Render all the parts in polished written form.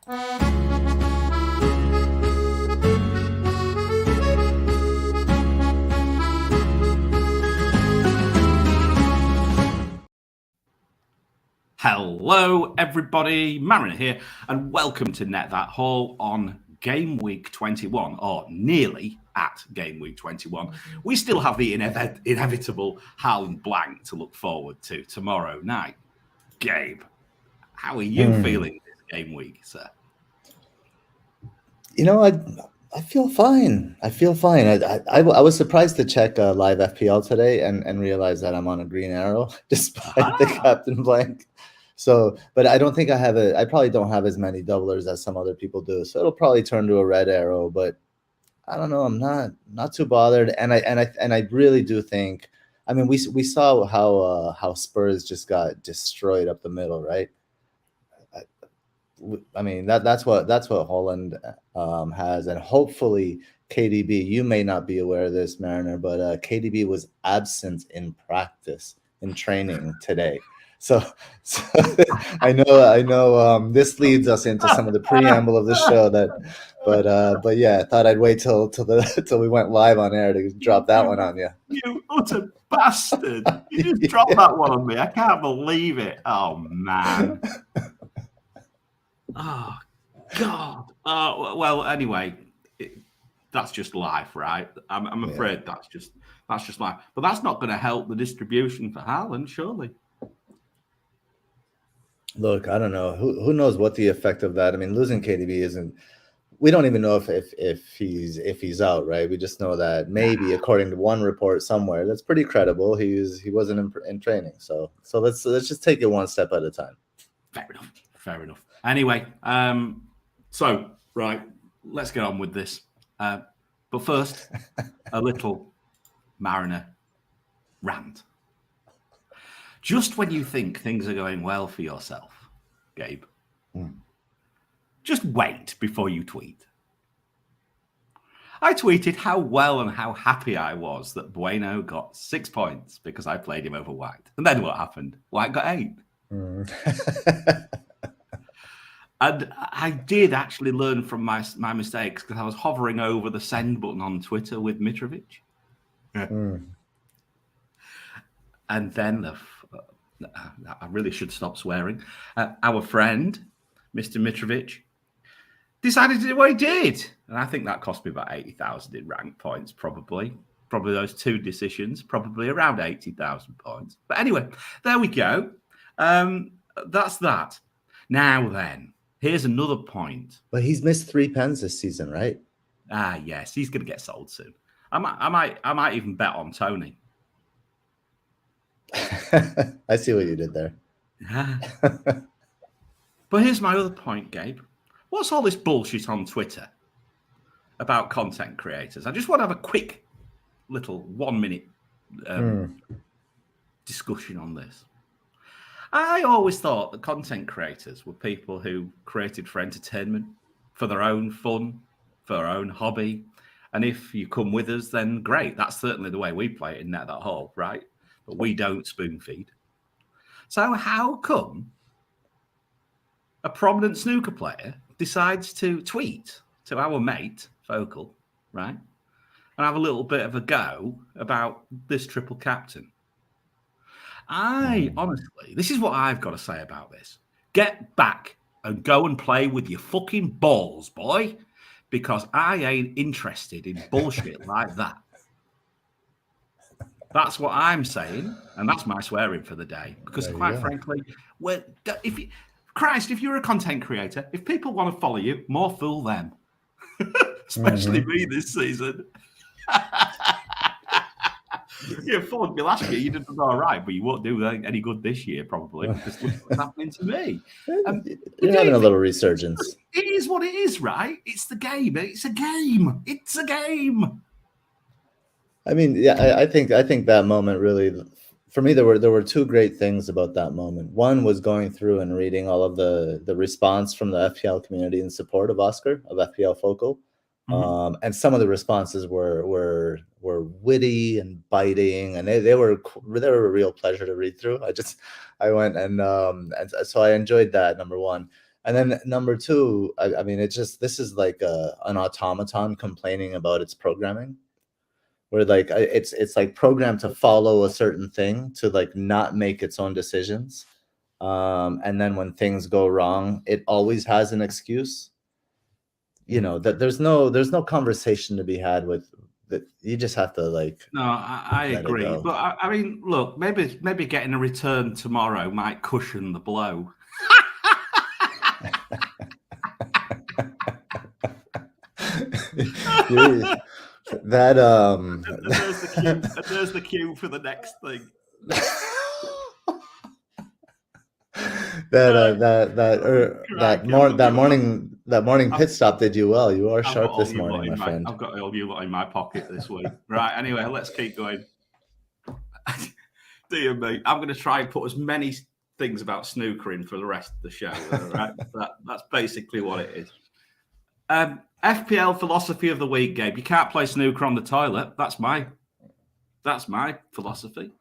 Hello, everybody. Mariner here, and welcome to Net That Haul on Game Week 21, or nearly at Game Week 21. We still have the inevitable Haaland blank to look forward to tomorrow night. Gabe, how are you feeling this game week, sir? You know, I feel fine. I feel fine. I was surprised to check live FPL today and realize that I'm on a green arrow despite the captain blank. So, but I don't think I have I probably don't have as many doublers as some other people do. So it'll probably turn to a red arrow, but I don't know. I'm not too bothered. And I really do think, I mean, we saw how Spurs just got destroyed up the middle, right? I mean, that's what Holland has, and hopefully KDB. You may not be aware of this, Mariner, but KDB was absent in practice in training today. So I know. This leads us into some of the preamble of the show. But yeah, I thought I'd wait till we went live on air to drop that one on you. You utter bastard! You just dropped that one on me. I can't believe it. Oh man. Oh God. Well, anyway, that's just life, right? I'm afraid that's just life. But that's not going to help the distribution for Haaland, surely. Look, I don't know. Who knows what the effect of that? I mean, losing KDB isn't. We don't even know if he's out, right? We just know that maybe, according to one report somewhere that's pretty credible, he wasn't in training. So let's just take it one step at a time. Fair enough. Anyway, so right, let's get on with this. But first, a little Mariner rant. Just when you think things are going well for yourself, Gabe, just wait before you tweet. I tweeted how well and how happy I was that Bueno got 6 points because I played him over White. And then what happened? White got 8. And I did actually learn from my mistakes because I was hovering over the send button on Twitter with Mitrovic. And then I really should stop swearing. Our friend, Mr. Mitrovic, decided to do what he did. And I think that cost me about 80,000 in rank points, probably. Probably those two decisions, probably around 80,000 points. But anyway, there we go. That's that. Now then, here's another point. But he's missed 3 pens this season, right? Yes, he's going to get sold soon. I might even bet on Tony. I see what you did there. But here's my other point, Gabe. What's all this bullshit on Twitter about content creators? I just want to have a quick little 1 minute discussion on this. I always thought that content creators were people who created for entertainment, for their own fun, for their own hobby. And if you come with us, then great. That's certainly the way we play it in Net That Haul, right? But we don't spoon feed. So how come a prominent snooker player decides to tweet to our mate, Focal, right? And have a little bit of a go about this triple captain? Honestly, this is what I've got to say about this. Get back and go and play with your fucking balls, boy, because I ain't interested in bullshit like that. That's what I'm saying, and that's my swearing for the day. Because quite frankly, if you're a content creator, if people want to follow you, more fool them. Especially me this season. You followed me last year, you did all right, but you won't do any good this year, probably, because what's happening to me. You're having a little resurgence. It is what it is, right? It's the game. It's a game. It's a game. I mean, yeah, I think that moment really, for me, there were two great things about that moment. One was going through and reading all of the response from the FPL community in support of Oscar, of FPL Focal. And some of the responses were witty and biting, and they were a real pleasure to read through. I went and so I enjoyed that, number one. And then number two, I mean, this is like an automaton complaining about its programming, where like it's like programmed to follow a certain thing, to like not make its own decisions. And then when things go wrong, it always has an excuse. You know, that there's no conversation to be had with that. You just have to like. No, I agree. But I mean, look, maybe getting a return tomorrow might cushion the blow. There's the cue for the next thing. That morning pit stop did you well. You are sharp this morning, my friend. I've got all you lot in my pocket this week. Right. Anyway, let's keep going. Dear me, I'm going to try and put as many things about snooker in for the rest of the show. Right. That's basically what it is. FPL Philosophy of the Week, Gabe. You can't play snooker on the toilet. That's my philosophy.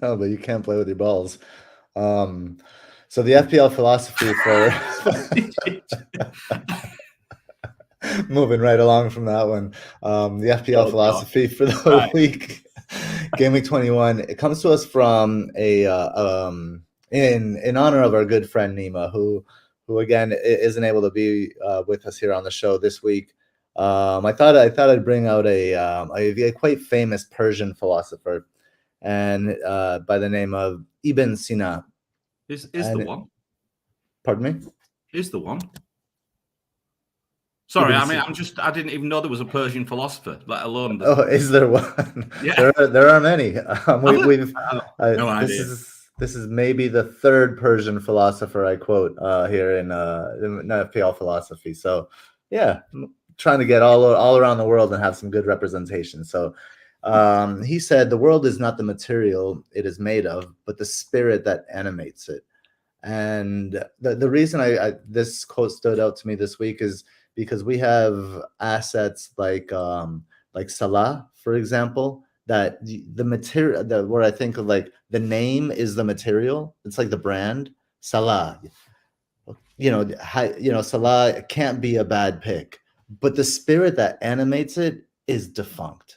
No, but you can't play with your balls. So the FPL philosophy for moving right along from that one, the FPL philosophy for the week, Gameweek 21. It comes to us from a in honor of our good friend Nima, who again isn't able to be with us here on the show this week. I thought I'd bring out a quite famous Persian philosopher, and by the name of Ibn Sina. Is the one? Pardon me? Is the one? Sorry, I mean, I didn't even know there was a Persian philosopher, let alone. Is there one? Yeah, there are many. No idea. This is maybe the third Persian philosopher I quote here in FPL Philosophy. So, yeah, I'm trying to get all around the world and have some good representation. So, he said, "The world is not the material it is made of, but the spirit that animates it." And the reason this quote stood out to me this week is because we have assets like Salah, for example, that the material, where I think of like the name is the material. It's like the brand Salah. Salah can't be a bad pick, but the spirit that animates it is defunct.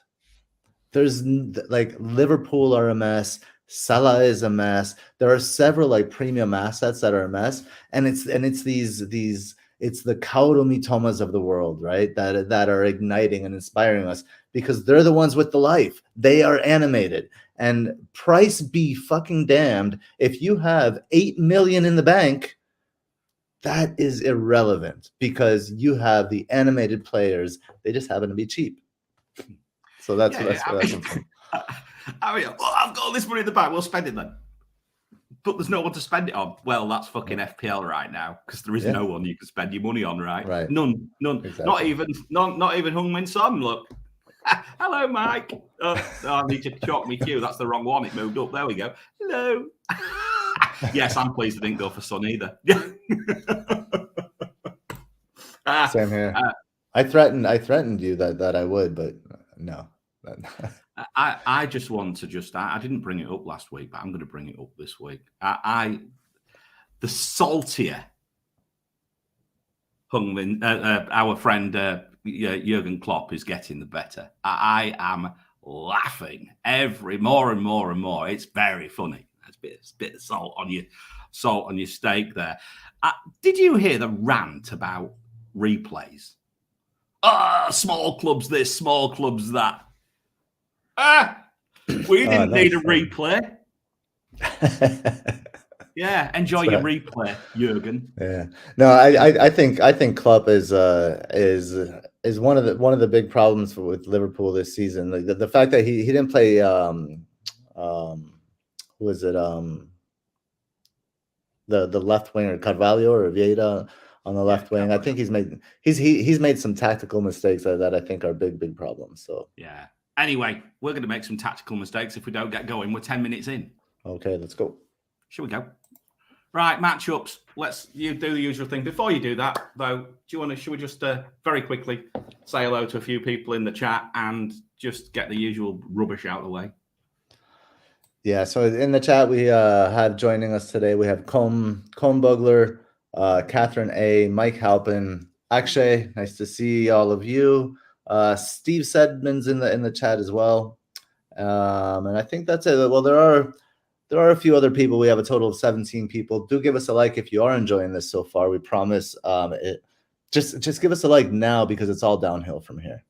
There's like Liverpool are a mess. Salah is a mess. There are several like premium assets that are a mess, and it's the Kaoru Mitomas of the world, right? That are igniting and inspiring us because they're the ones with the life. They are animated, and price be fucking damned if you have 8 million in the bank. That is irrelevant because you have the animated players. They just happen to be cheap. So that's what I mean, I've got all this money in the bank. We'll spend it then. But there's no one to spend it on. Well, that's fucking FPL right now because there is no one you can spend your money on, right? Right. None. Exactly. Not even Heung-min Son. Look. Hello, Mike. I need to chalk me queue. That's the wrong one. It moved up. There we go. Hello. Yes, I'm pleased I didn't go for Son either. Same here. I threatened you that I would, but no. I just want to I didn't bring it up last week, but I'm going to bring it up this week. The saltier Heung-min, our friend Jurgen Klopp is getting the better. I am laughing more and more. It's very funny. It's a bit of salt on your steak there. Did you hear the rant about replays? Small clubs this, small clubs that. We didn't need a replay. Yeah, enjoy your replay, Jurgen. Yeah, no, I think Klopp is one of the big problems with Liverpool this season. Like the fact that he didn't play who is it the left winger Carvalho or Vieira on the left wing. I think he's made some tactical mistakes that I think are big problems. So yeah. Anyway, we're going to make some tactical mistakes if we don't get going. We're 10 minutes in. Okay, let's go. Shall we go? Right, matchups. You do the usual thing. Before you do that, though, should we just very quickly say hello to a few people in the chat and just get the usual rubbish out of the way? Yeah, so in the chat we have joining us today, we have Comb Bugler, Catherine A, Mike Halpin, Akshay, nice to see all of you. Steve Sedman's in the chat as well. And I think that's it. Well, there are a few other people. We have a total of 17 people. Do give us a like if you are enjoying this so far. We promise. Just give us a like now because it's all downhill from here.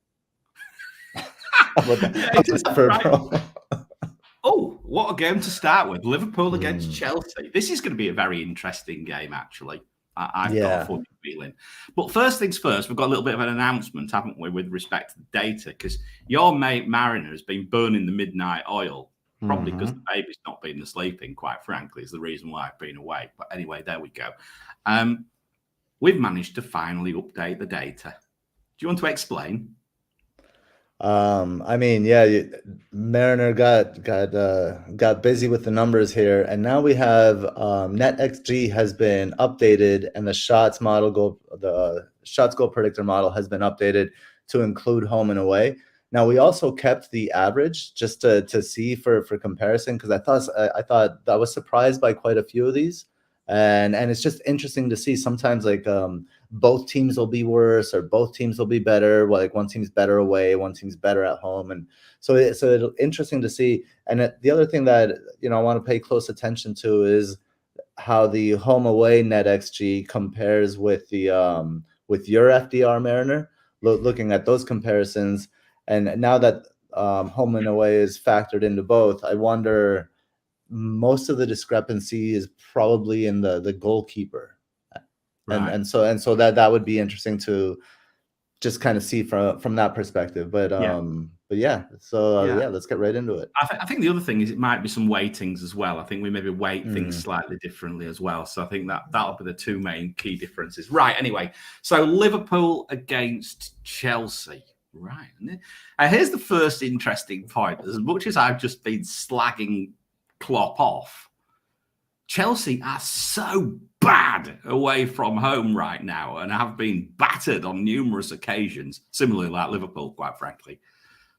Oh, what a game to start with. Liverpool against Chelsea. This is going to be a very interesting game, actually. I've got a funny feeling. But first things first, we've got a little bit of an announcement, haven't we, with respect to the data? Because your mate Mariner has been burning the midnight oil, probably because the baby's not been sleeping, quite frankly, is the reason why I've been away. But anyway, there we go. We've managed to finally update the data. Do you want to explain? I mean, yeah, Mariner got busy with the numbers here, and now we have NetxG has been updated, and the shots goal predictor model has been updated to include home and away. Now we also kept the average just to see for comparison, because I thought I was surprised by quite a few of these, and it's just interesting to see. Sometimes like both teams will be worse or both teams will be better. Like one team's better away, one team's better at home, and so it's interesting to see. And the other thing that I want to pay close attention to is how the home away NetxG compares with the with your FDR Mariner. Looking at those comparisons, and now that home and away is factored into both, I wonder. Most of the discrepancy is probably in the goalkeeper, right. and so that would be interesting to just kind of see from that perspective. But yeah, let's get right into it. I think the other thing is it might be some weightings as well. I think we maybe weight things slightly differently as well. So I think that'll be the two main key differences. Right. Anyway, so Liverpool against Chelsea. Right. And here's the first interesting point. As much as I've just been slagging Klopp off, Chelsea are so bad away from home right now and have been battered on numerous occasions, similarly like Liverpool, quite frankly,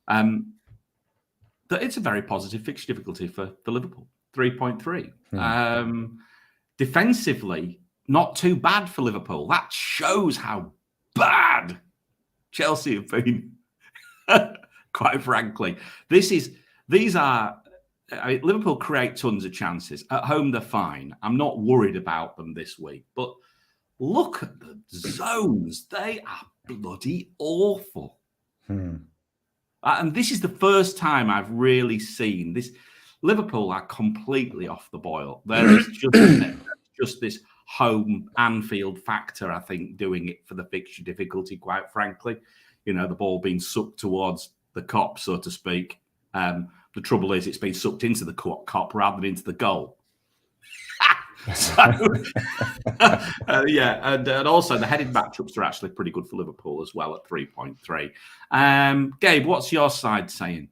that it's a very positive fixture difficulty for Liverpool, 3.3. Defensively, not too bad for Liverpool. That shows how bad Chelsea have been, quite frankly. Liverpool create tons of chances. At home, they're fine. I'm not worried about them this week. But look at the zones. They are bloody awful. And this is the first time I've really seen this. Liverpool are completely off the boil. There is just this home Anfield factor, I think, doing it for the fixture difficulty, quite frankly. The ball being sucked towards the cop, so to speak. The trouble is it's been sucked into the cop rather than into the goal. And also the headed matchups are actually pretty good for Liverpool as well at 3.3. Gabe, what's your side saying?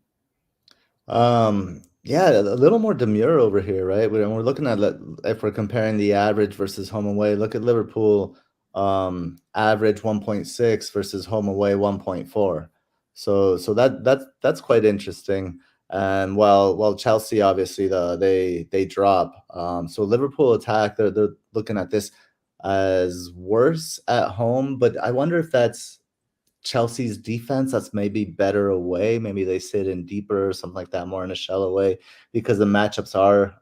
Yeah, a little more demure over here, right? We're looking at, if we're comparing the average versus home away, look at Liverpool average 1.6 versus home away 1.4. So that's quite interesting. And while Chelsea obviously they drop, so Liverpool attack, they're looking at this as worse at home, but I wonder if that's Chelsea's defense that's maybe better away. Maybe they sit in deeper or something like that, more in a shallow way, because the matchups are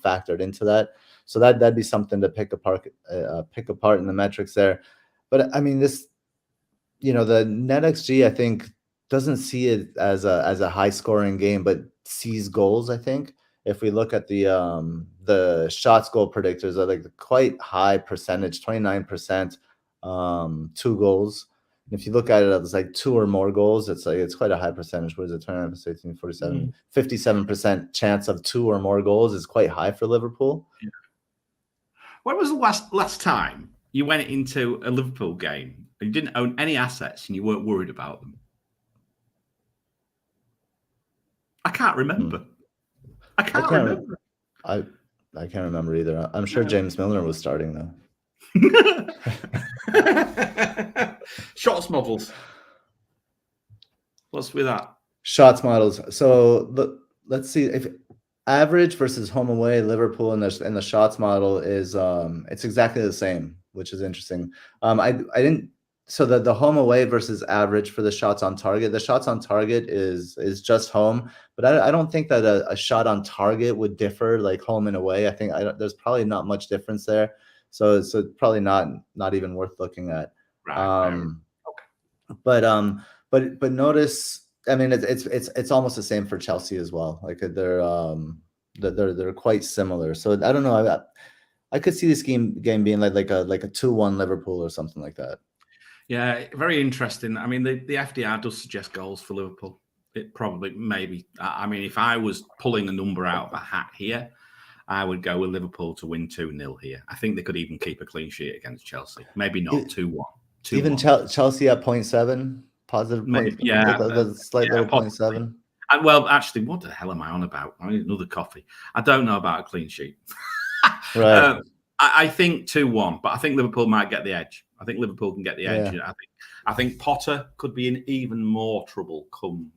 factored into that. So that'd be something to pick apart in the metrics there. But I mean, this, the NetxG, I think, doesn't see it as a high scoring game, but sees goals. I think if we look at the shots goal predictors, are like quite high percentage, 29%, 2 goals. And if you look at it as like 2 or more goals, it's quite a high percentage. What is it? 29, 18, 47, 57% chance of 2 or more goals is quite high for Liverpool. Yeah. When was the last time you went into a Liverpool game and you didn't own any assets and you weren't worried about them? I can't remember. I can't remember. I can't remember either. I'm sure James Milner was starting though. Shots models. What's with that? Shots models. So let's see if average versus home away, Liverpool and the shots model is it's exactly the same, which is interesting. I didn't. So the home away versus average for the shots on target. The shots on target is just home, but I don't think that a shot on target would differ like home and away. I think there's probably not much difference there. So probably not even worth looking at. Right. Okay. But notice. I mean, it's almost the same for Chelsea as well. Like they're quite similar. So I don't know. I could see this game being like a 2-1 Liverpool or something like that. Yeah, very interesting. I mean, the FDR does suggest goals for Liverpool. It probably, maybe. I mean, if I was pulling a number out of a hat here, I would go with Liverpool to win 2-0 here. I think they could even keep a clean sheet against Chelsea. Maybe not 2-1. Even Chelsea at 0.7, positive point. Yeah, a slight little 0.7. Well, actually, what the hell am I on about? I need another coffee. I don't know about a clean sheet. Right. I think 2-1, but I think Liverpool might get the edge. I think Liverpool can get the edge. Yeah. I think Potter could be in even more trouble come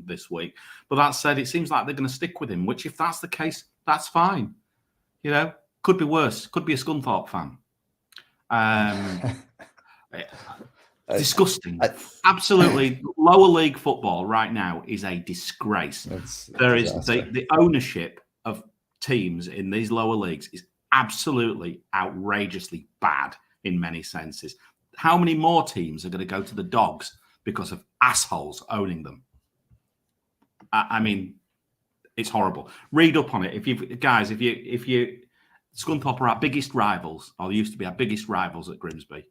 this week. But that said, it seems like they're going to stick with him, which if that's the case, that's fine. You know, could be worse. Could be a Scunthorpe fan. Disgusting. Absolutely. Lower league football right now is a disgrace. There is the ownership of teams in these lower leagues is absolutely outrageously bad in many senses. How many more teams are going to go to the dogs because of assholes owning them? I mean, it's horrible. Read up on it. If you Scunthorpe are our biggest rivals, or they used to be our biggest rivals at Grimsby.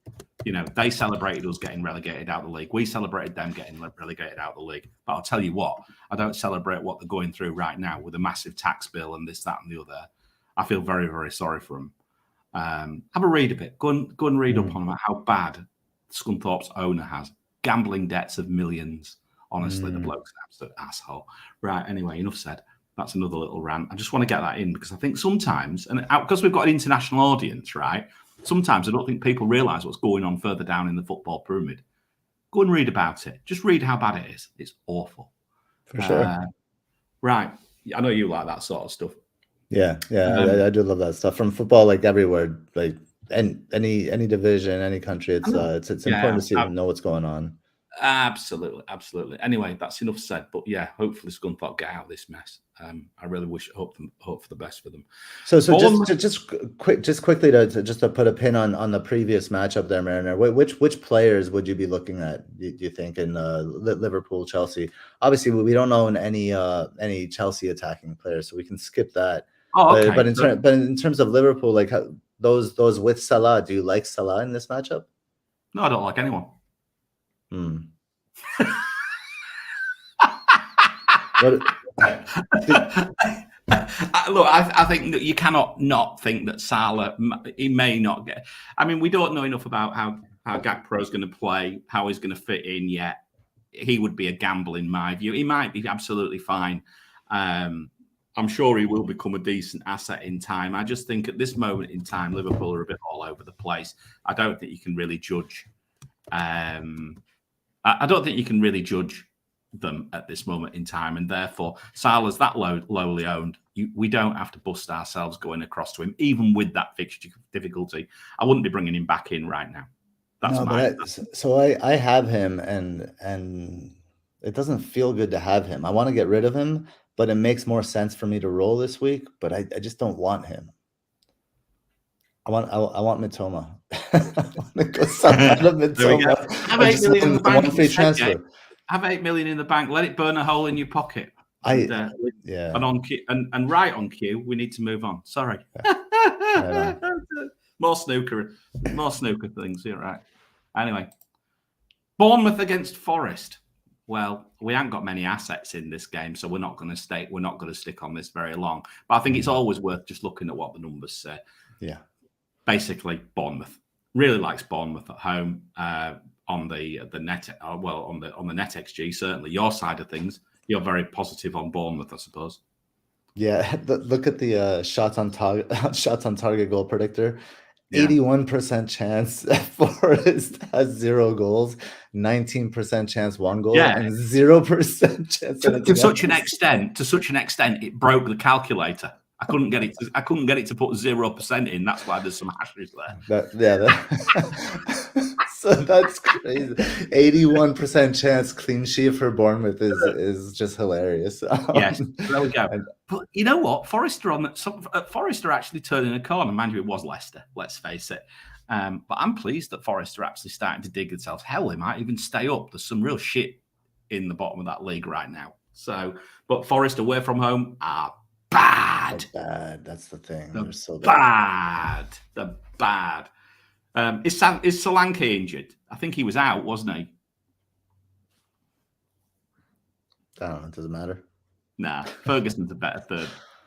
You know, they celebrated us getting relegated out of the league. We celebrated them getting relegated out of the league. But I'll tell you what, I don't celebrate what they're going through right now with a massive tax bill and this, that, and the other. I feel very, very sorry for them. Have a read of it. Go and read up on how bad Scunthorpe's owner has. Gambling debts of millions. Honestly, the bloke's an absolute asshole. Right, anyway, enough said. That's another little rant. I just want to get that in because I think sometimes, and because we've got an international audience, right? Sometimes I don't think people realise what's going on further down in the football pyramid. Go and read about it. Just read how bad it is. It's awful. For sure. Right. I know you like that sort of stuff. Yeah. I do love that stuff from football, like everywhere, like any division, any country. It's important to see and know what's going on. Absolutely. Anyway, that's enough said. But yeah, hopefully Scunthorpe get out of this mess. I really hope for the best for them. So just quickly to put a pin on the previous matchup there, Mariner. Which players would you be looking at? Do you think in Liverpool, Chelsea? Obviously, we don't own any Chelsea attacking players, so we can skip that. Oh, okay. But in terms of Liverpool, like those with Salah, do you like Salah in this matchup? No, I don't like anyone. Look, I think that you cannot not think that Salah, he may not get. I mean, we don't know enough about how Gakpo is going to play, how he's going to fit in yet. He would be a gamble in my view. He might be absolutely fine. I'm sure he will become a decent asset in time. I just think at this moment in time, Liverpool are a bit all over the place. I don't think you can really judge. I don't think you can really judge them at this moment in time, and therefore Salah's that lowly owned. We don't have to bust ourselves going across to him, even with that fixture difficulty. I wouldn't be bringing him back in right now. So I have him, and it doesn't feel good to have him. I want to get rid of him, but it makes more sense for me to roll this week. But I just don't want him. I want Mitoma. I want to go sell out of Mitoma. Have 8 million in the bank. One free transfer. Have 8 million in the bank. Let it burn a hole in your pocket. And on cue, and right on cue, we need to move on. Sorry. More snooker things. You're right. Anyway, Bournemouth against Forest. Well, we haven't got many assets in this game, so we're not going to stick on this very long. But I think it's always worth just looking at what the numbers say. Yeah. Basically, Bournemouth really likes Bournemouth at home on the net. On the NetxG, certainly your side of things, you're very positive on Bournemouth, I suppose. Yeah, look at the shots on target goal predictor. 81% chance Forest has 0 goals, 19% chance 1 goal, Yeah. and 0% chance. To such an extent, it broke the calculator. I couldn't get it to put 0% in. That's why there's some hashes there. So that's crazy. 81% chance clean sheet for Bournemouth is just hilarious. Yes, there we go. But you know what? Forest are actually turning a corner. Mind you, it was Leicester. Let's face it. But I'm pleased that Forest are actually starting to dig themselves. Hell, they might even stay up. There's some real shit in the bottom of that league right now. So, but Forest away from home are bad. They're bad. That's the thing. They're so bad. They're bad. Is Solanke injured? I think he was out, wasn't he? I don't know. It doesn't matter. Nah, Ferguson's a better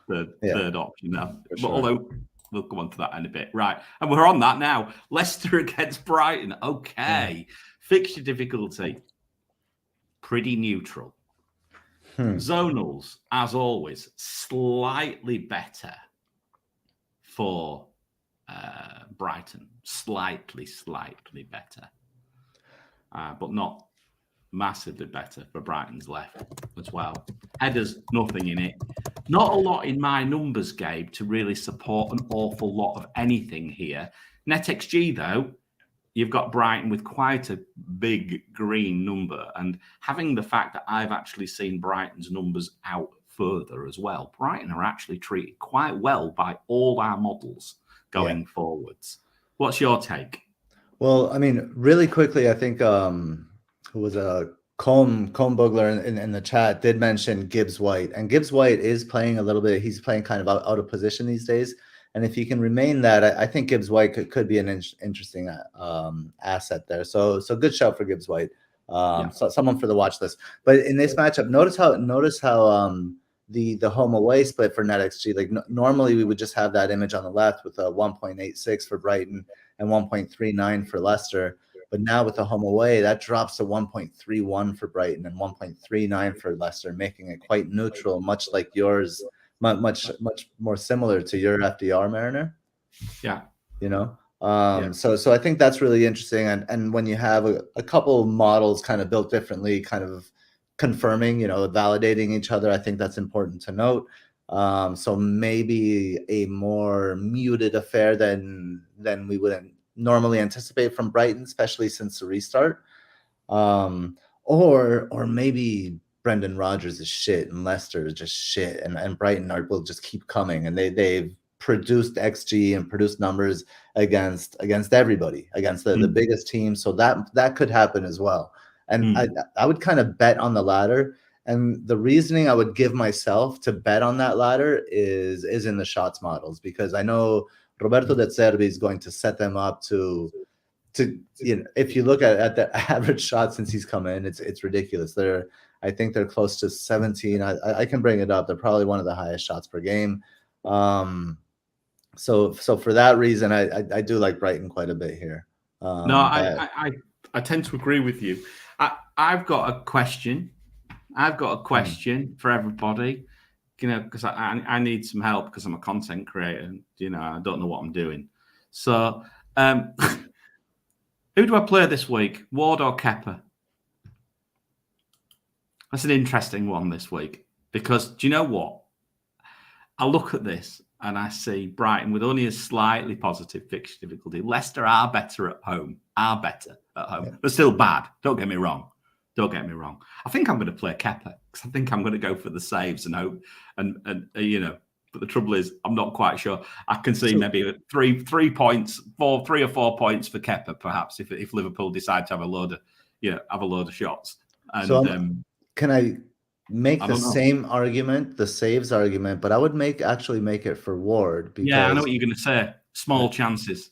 third option now. Sure. Although we'll go on to that in a bit. Right. And we're on that now. Leicester against Brighton. Okay. Fixture difficulty. Pretty neutral. Zonals, as always, slightly better for Brighton. Slightly better. But not massively better for Brighton's left as well. Headers, nothing in it. Not a lot in my numbers, Gabe, to really support an awful lot of anything here. NetxG, though, you've got Brighton with quite a big green number. And having the fact that I've actually seen Brighton's numbers out further as well, Brighton are actually treated quite well by all our models going forwards. What's your take? Well, I mean, really quickly, I think who was a Combe Bugler in the chat did mention Gibbs White, and Gibbs White is playing a little bit. He's playing kind of out of position these days, and if he can remain that, I think Gibbs White could be an interesting asset there. So good shout for Gibbs White. So someone for the watch list. But in this matchup, notice how the home away split for NetxG. Like normally we would just have that image on the left with a 1.86 for Brighton and 1.39 for Leicester. But now with the home away, that drops to 1.31 for Brighton and 1.39 for Leicester, making it quite neutral, much like yours, much more similar to your FDR Mariner. Yeah. You know? So I think that's really interesting. And when you have a couple models kind of built differently, kind of confirming, validating each other, I think that's important to note. So maybe a more muted affair than we would normally anticipate from Brighton, especially since the restart. Or maybe Brendan Rodgers is shit and Leicester is just shit, and Brighton will just keep coming, and they've produced XG and produced numbers against everybody, against the biggest teams. So that could happen as well. And I would kind of bet on the latter. And the reasoning I would give myself to bet on that ladder is in the shots models, because I know Roberto De Zerbi is going to set them up to if you look at the average shot since he's come in, it's ridiculous. I think they're close to 17. I can bring it up. They're probably one of the highest shots per game. So for that reason, I do like Brighton quite a bit here. I tend to agree with you. I've got a question. For everybody, because I need some help because I'm a content creator and, I don't know what I'm doing. So, who do I play this week? Ward or Kepa? That's an interesting one this week, because do you know what? I look at this and I see Brighton with only a slightly positive fixture difficulty. Leicester are better at home. Yeah. They're still bad. Don't get me wrong. I think I'm going to play Kepa because I think I'm going to go for the saves and hope. And but the trouble is, I'm not quite sure. I can see maybe 3 points, 3 or 4 points for Kepa, perhaps, if Liverpool decide to have a load of shots. And so can I make the same argument, the saves argument, but I would actually make it for Ward. Because I know what you're going to say. Small chances.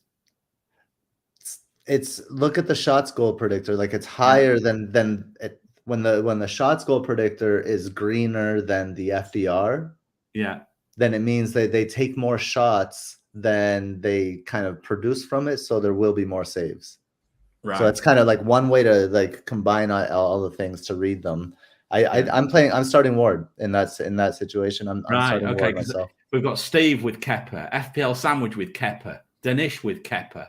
It's look at the shots goal predictor. Like it's higher than when the shots goal predictor is greener than the FDR. Yeah. Then it means that they take more shots than they kind of produce from it. So there will be more saves. Right. So it's kind of like one way to like combine all the things to read them. I'm starting Ward in that situation. I'm starting Ward myself. We've got Steve with Kepa, FPL Sandwich with Kepa, Danish with Kepa.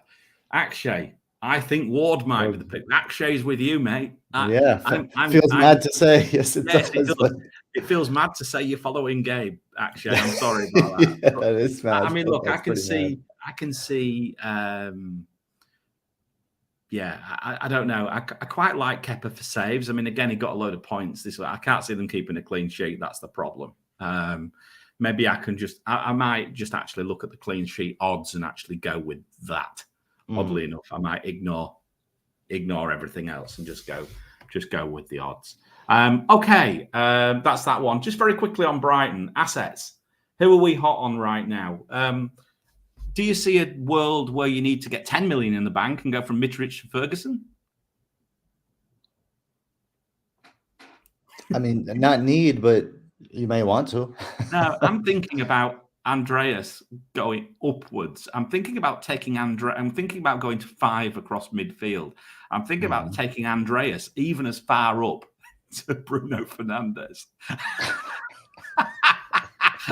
Akshay, I think Ward might be the pick. Akshay's with you, mate. Feels mad to say. Yes, it does. It does. It feels mad to say you're following Gabe, Akshay. I'm sorry about that. Yeah, it is mad. I mean, look, I can see. Yeah, I don't know. I quite like Kepa for saves. I mean, again, he got a load of points this way. I can't see them keeping a clean sheet. That's the problem. Maybe I can I might just actually look at the clean sheet odds and actually go with that. Oddly enough, I might ignore everything else and just go with the odds. Okay, that's that one. Just very quickly on Brighton assets. Who are we hot on right now? Do you see a world where you need to get 10 million in the bank and go from Mitrovic to Ferguson? I mean, not need, but you may want to. No, I'm thinking about Andreas going upwards. I'm thinking about taking I'm thinking about going to 5 across midfield. I'm thinking about taking Andreas even as far up to Bruno Fernandes.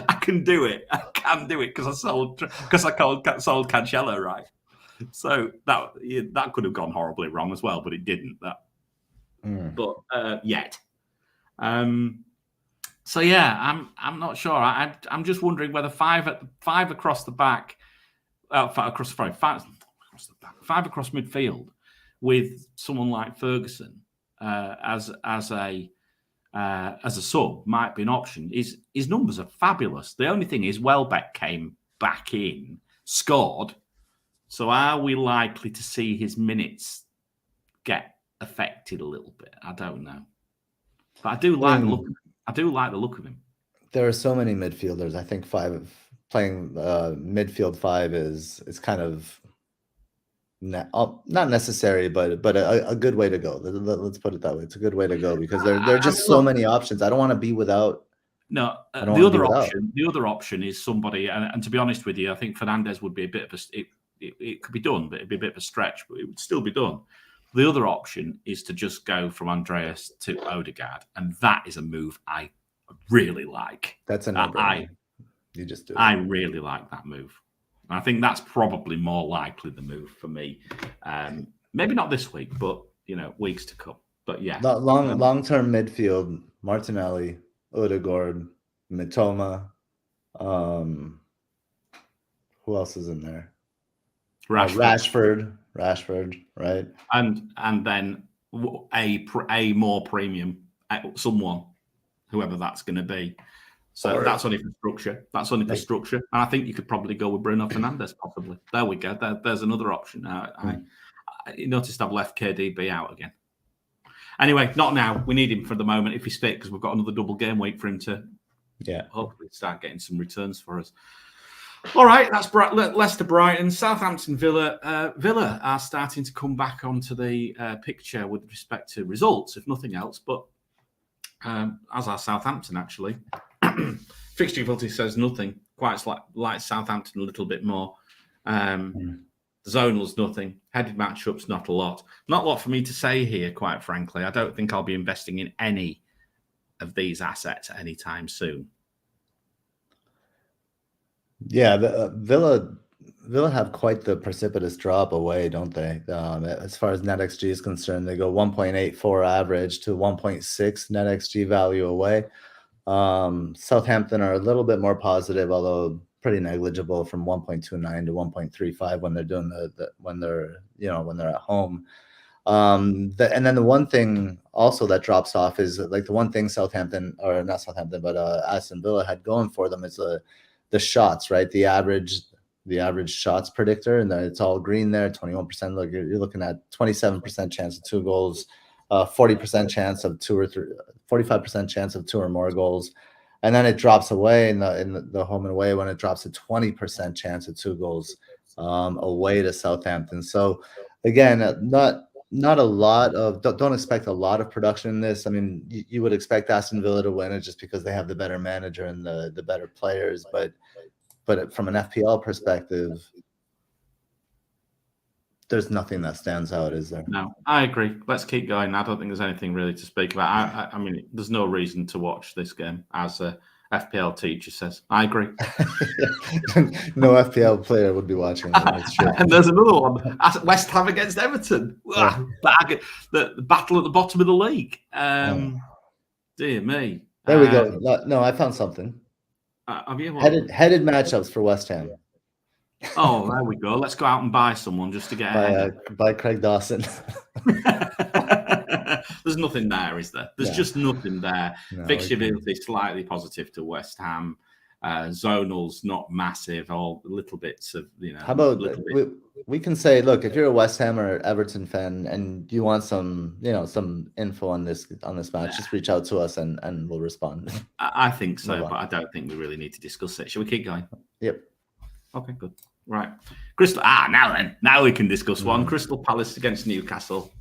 I can do it. I can do it because I sold Cancelo, right? So that could have gone horribly wrong as well, but it didn't. But yet. So yeah, I'm not sure. I'm just wondering whether 5 across the back, 5 across midfield with someone like Ferguson as a sub might be an option. His numbers are fabulous. The only thing is Welbeck came back in, scored. So are we likely to see his minutes get affected a little bit? I don't know. But I do like the look of him. I do like the look of him. There are so many midfielders. I think playing midfield 5 is kind of not necessary, but a good way to go. Let's put it that way. It's a good way to go because there are just so many options. I don't want to be without. No, the other option is somebody, and to be honest with you, I think Fernandes would be a bit of it could be done, but it'd be a bit of a stretch, but it would still be done. The other option is to just go from Andreas to Odegaard, and that is a move I really like. That's a no-brainer. You just do it. I really like that move. And I think that's probably more likely the move for me. Maybe not this week, but weeks to come. But yeah, long-term midfield: Martinelli, Odegaard, Mitoma. Who else is in there? Rashford, right? And then a more premium someone, whoever that's going to be. So that's only for structure. That's only for structure. And I think you could probably go with Bruno Fernandes, possibly. There we go. There's another option. I noticed I've left KDB out again. Anyway, not now. We need him for the moment if he's fit because we've got another double game week for him to hopefully start getting some returns for us. All right, that's Leicester, Brighton, Southampton, Villa. Villa are starting to come back onto the picture with respect to results, if nothing else. But as are Southampton, actually. Fixture difficulty says nothing. Quite like Southampton a little bit more. Zonals, nothing. Headed matchups, not a lot. Not a lot for me to say here, quite frankly. I don't think I'll be investing in any of these assets anytime soon. Yeah, Villa have quite the precipitous drop away, don't they? As far as NetxG is concerned, they go 1.84 average to 1.6 NetxG value away. Southampton are a little bit more positive, although pretty negligible, from 1.29 to 1.35 when they're doing when they're at home. And then the one thing also that drops off is like the one thing Aston Villa had going for them is the shots, right? The average shots predictor, and it's all green there, 21%. Look, you're looking at 27% chance of 2 goals, 40% chance of 2 or 3, 45% chance of 2 or more goals, and then it drops away in the home and away when it drops to 20% chance of 2 goals away to Southampton. So again, not a lot of don't expect a lot of production in this. I mean, you would expect Aston Villa to win it just because they have the better manager and the better players, but from an FPL perspective, there's nothing that stands out, is there? No, I agree. Let's keep going. I don't think there's anything really to speak about. I mean, there's no reason to watch this game as FPL teacher says. I agree. No FPL player would be watching that. That's true. And there's another one. West Ham against Everton. Yeah. The battle at the bottom of the league. Dear me. There we go. No, I found something. Have you? Headed matchups for West Ham. Oh, there we go. Let's go out and buy someone just to get by Craig Dawson. There's nothing there, is there? There's just nothing there. No, Fixture Difficulty slightly positive to West Ham. Zonals not massive, all little bits of, How about we can say, look, if you're a West Ham or Everton fan and you want some, some info on this match, just reach out to us and we'll respond. I think so, but I don't think we really need to discuss it. Shall we keep going? Yep. Okay, good. Right. Now we can discuss one. Crystal Palace against Newcastle.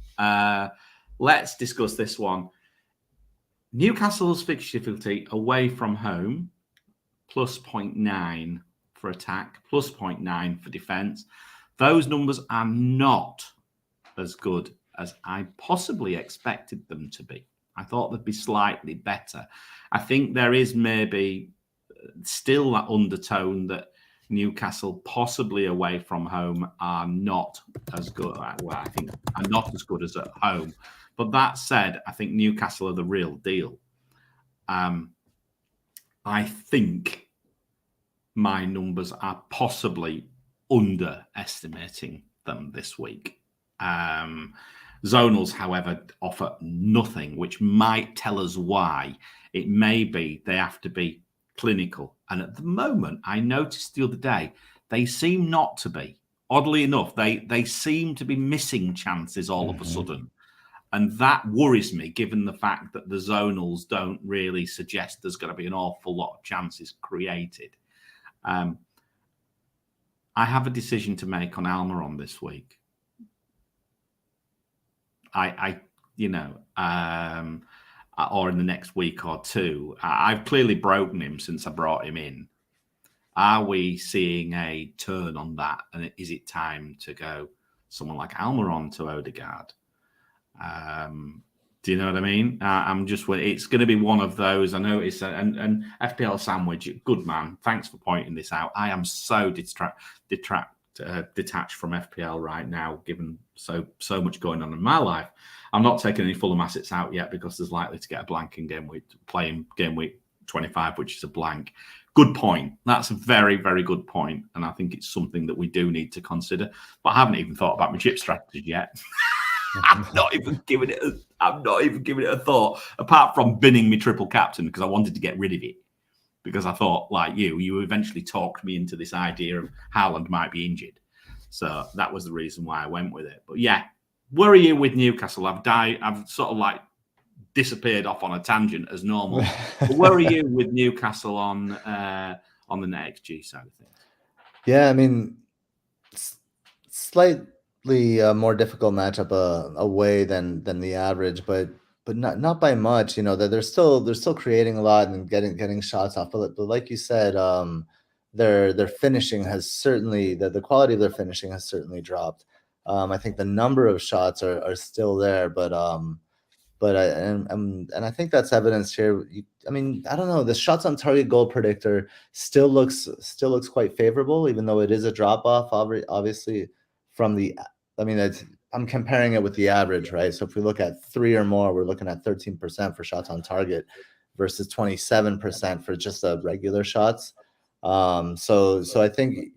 Let's discuss this one. Newcastle's fixture difficulty away from home, plus 0.9 for attack, plus 0.9 for defense. Those numbers are not as good as I possibly expected them to be. I thought they'd be slightly better. I think there is maybe still that undertone that Newcastle, possibly away from home, are not as good. Well, I think are not as good as at home. But that said, I think Newcastle are the real deal. I think my numbers are possibly underestimating them this week. Zonals, however, offer nothing, which might tell us why. It may be they have to be clinical. And at the moment, I noticed the other day, they seem not to be. Oddly enough, they seem to be missing chances all of a sudden. And that worries me, given the fact that the zonals don't really suggest there's going to be an awful lot of chances created. I have a decision to make on Almiron this week. Or in the next week or two. I've clearly broken him since I brought him in. Are we seeing a turn on that? And is it time to go someone like Almiron to Odegaard? Do you know what I mean? It's going to be one of those. I know it's and FPL Sandwich, good man. Thanks for pointing this out. I am so detached from FPL right now, given so much going on in my life. I'm not taking any Fulham assets out yet because there's likely to get a blank in Gameweek, playing Gameweek 25, which is a blank. Good point. That's a very, very good point. And I think it's something that we do need to consider. But I haven't even thought about my chip strategy yet. I'm not even giving it a thought, apart from binning me triple captain because I wanted to get rid of it. Because I thought, like you eventually talked me into this idea of Haaland might be injured. So that was the reason why I went with it. But yeah, where are you with Newcastle? I've sort of like disappeared off on a tangent as normal. But where are you with Newcastle on the NetxG side of things? Yeah, I mean, slightly more difficult matchup away than the average, but not by much. They're still creating a lot and getting shots off. But like you said, their finishing has certainly the quality of their finishing has certainly dropped. I think the number of shots are still there, but I think that's evidenced here. I don't know. The shots on target goal predictor still looks quite favorable, even though it is a drop off, obviously from the. I'm comparing it with the average, right? So if we look at 3 or more, we're looking at 13% for shots on target versus 27% for just regular shots. So I think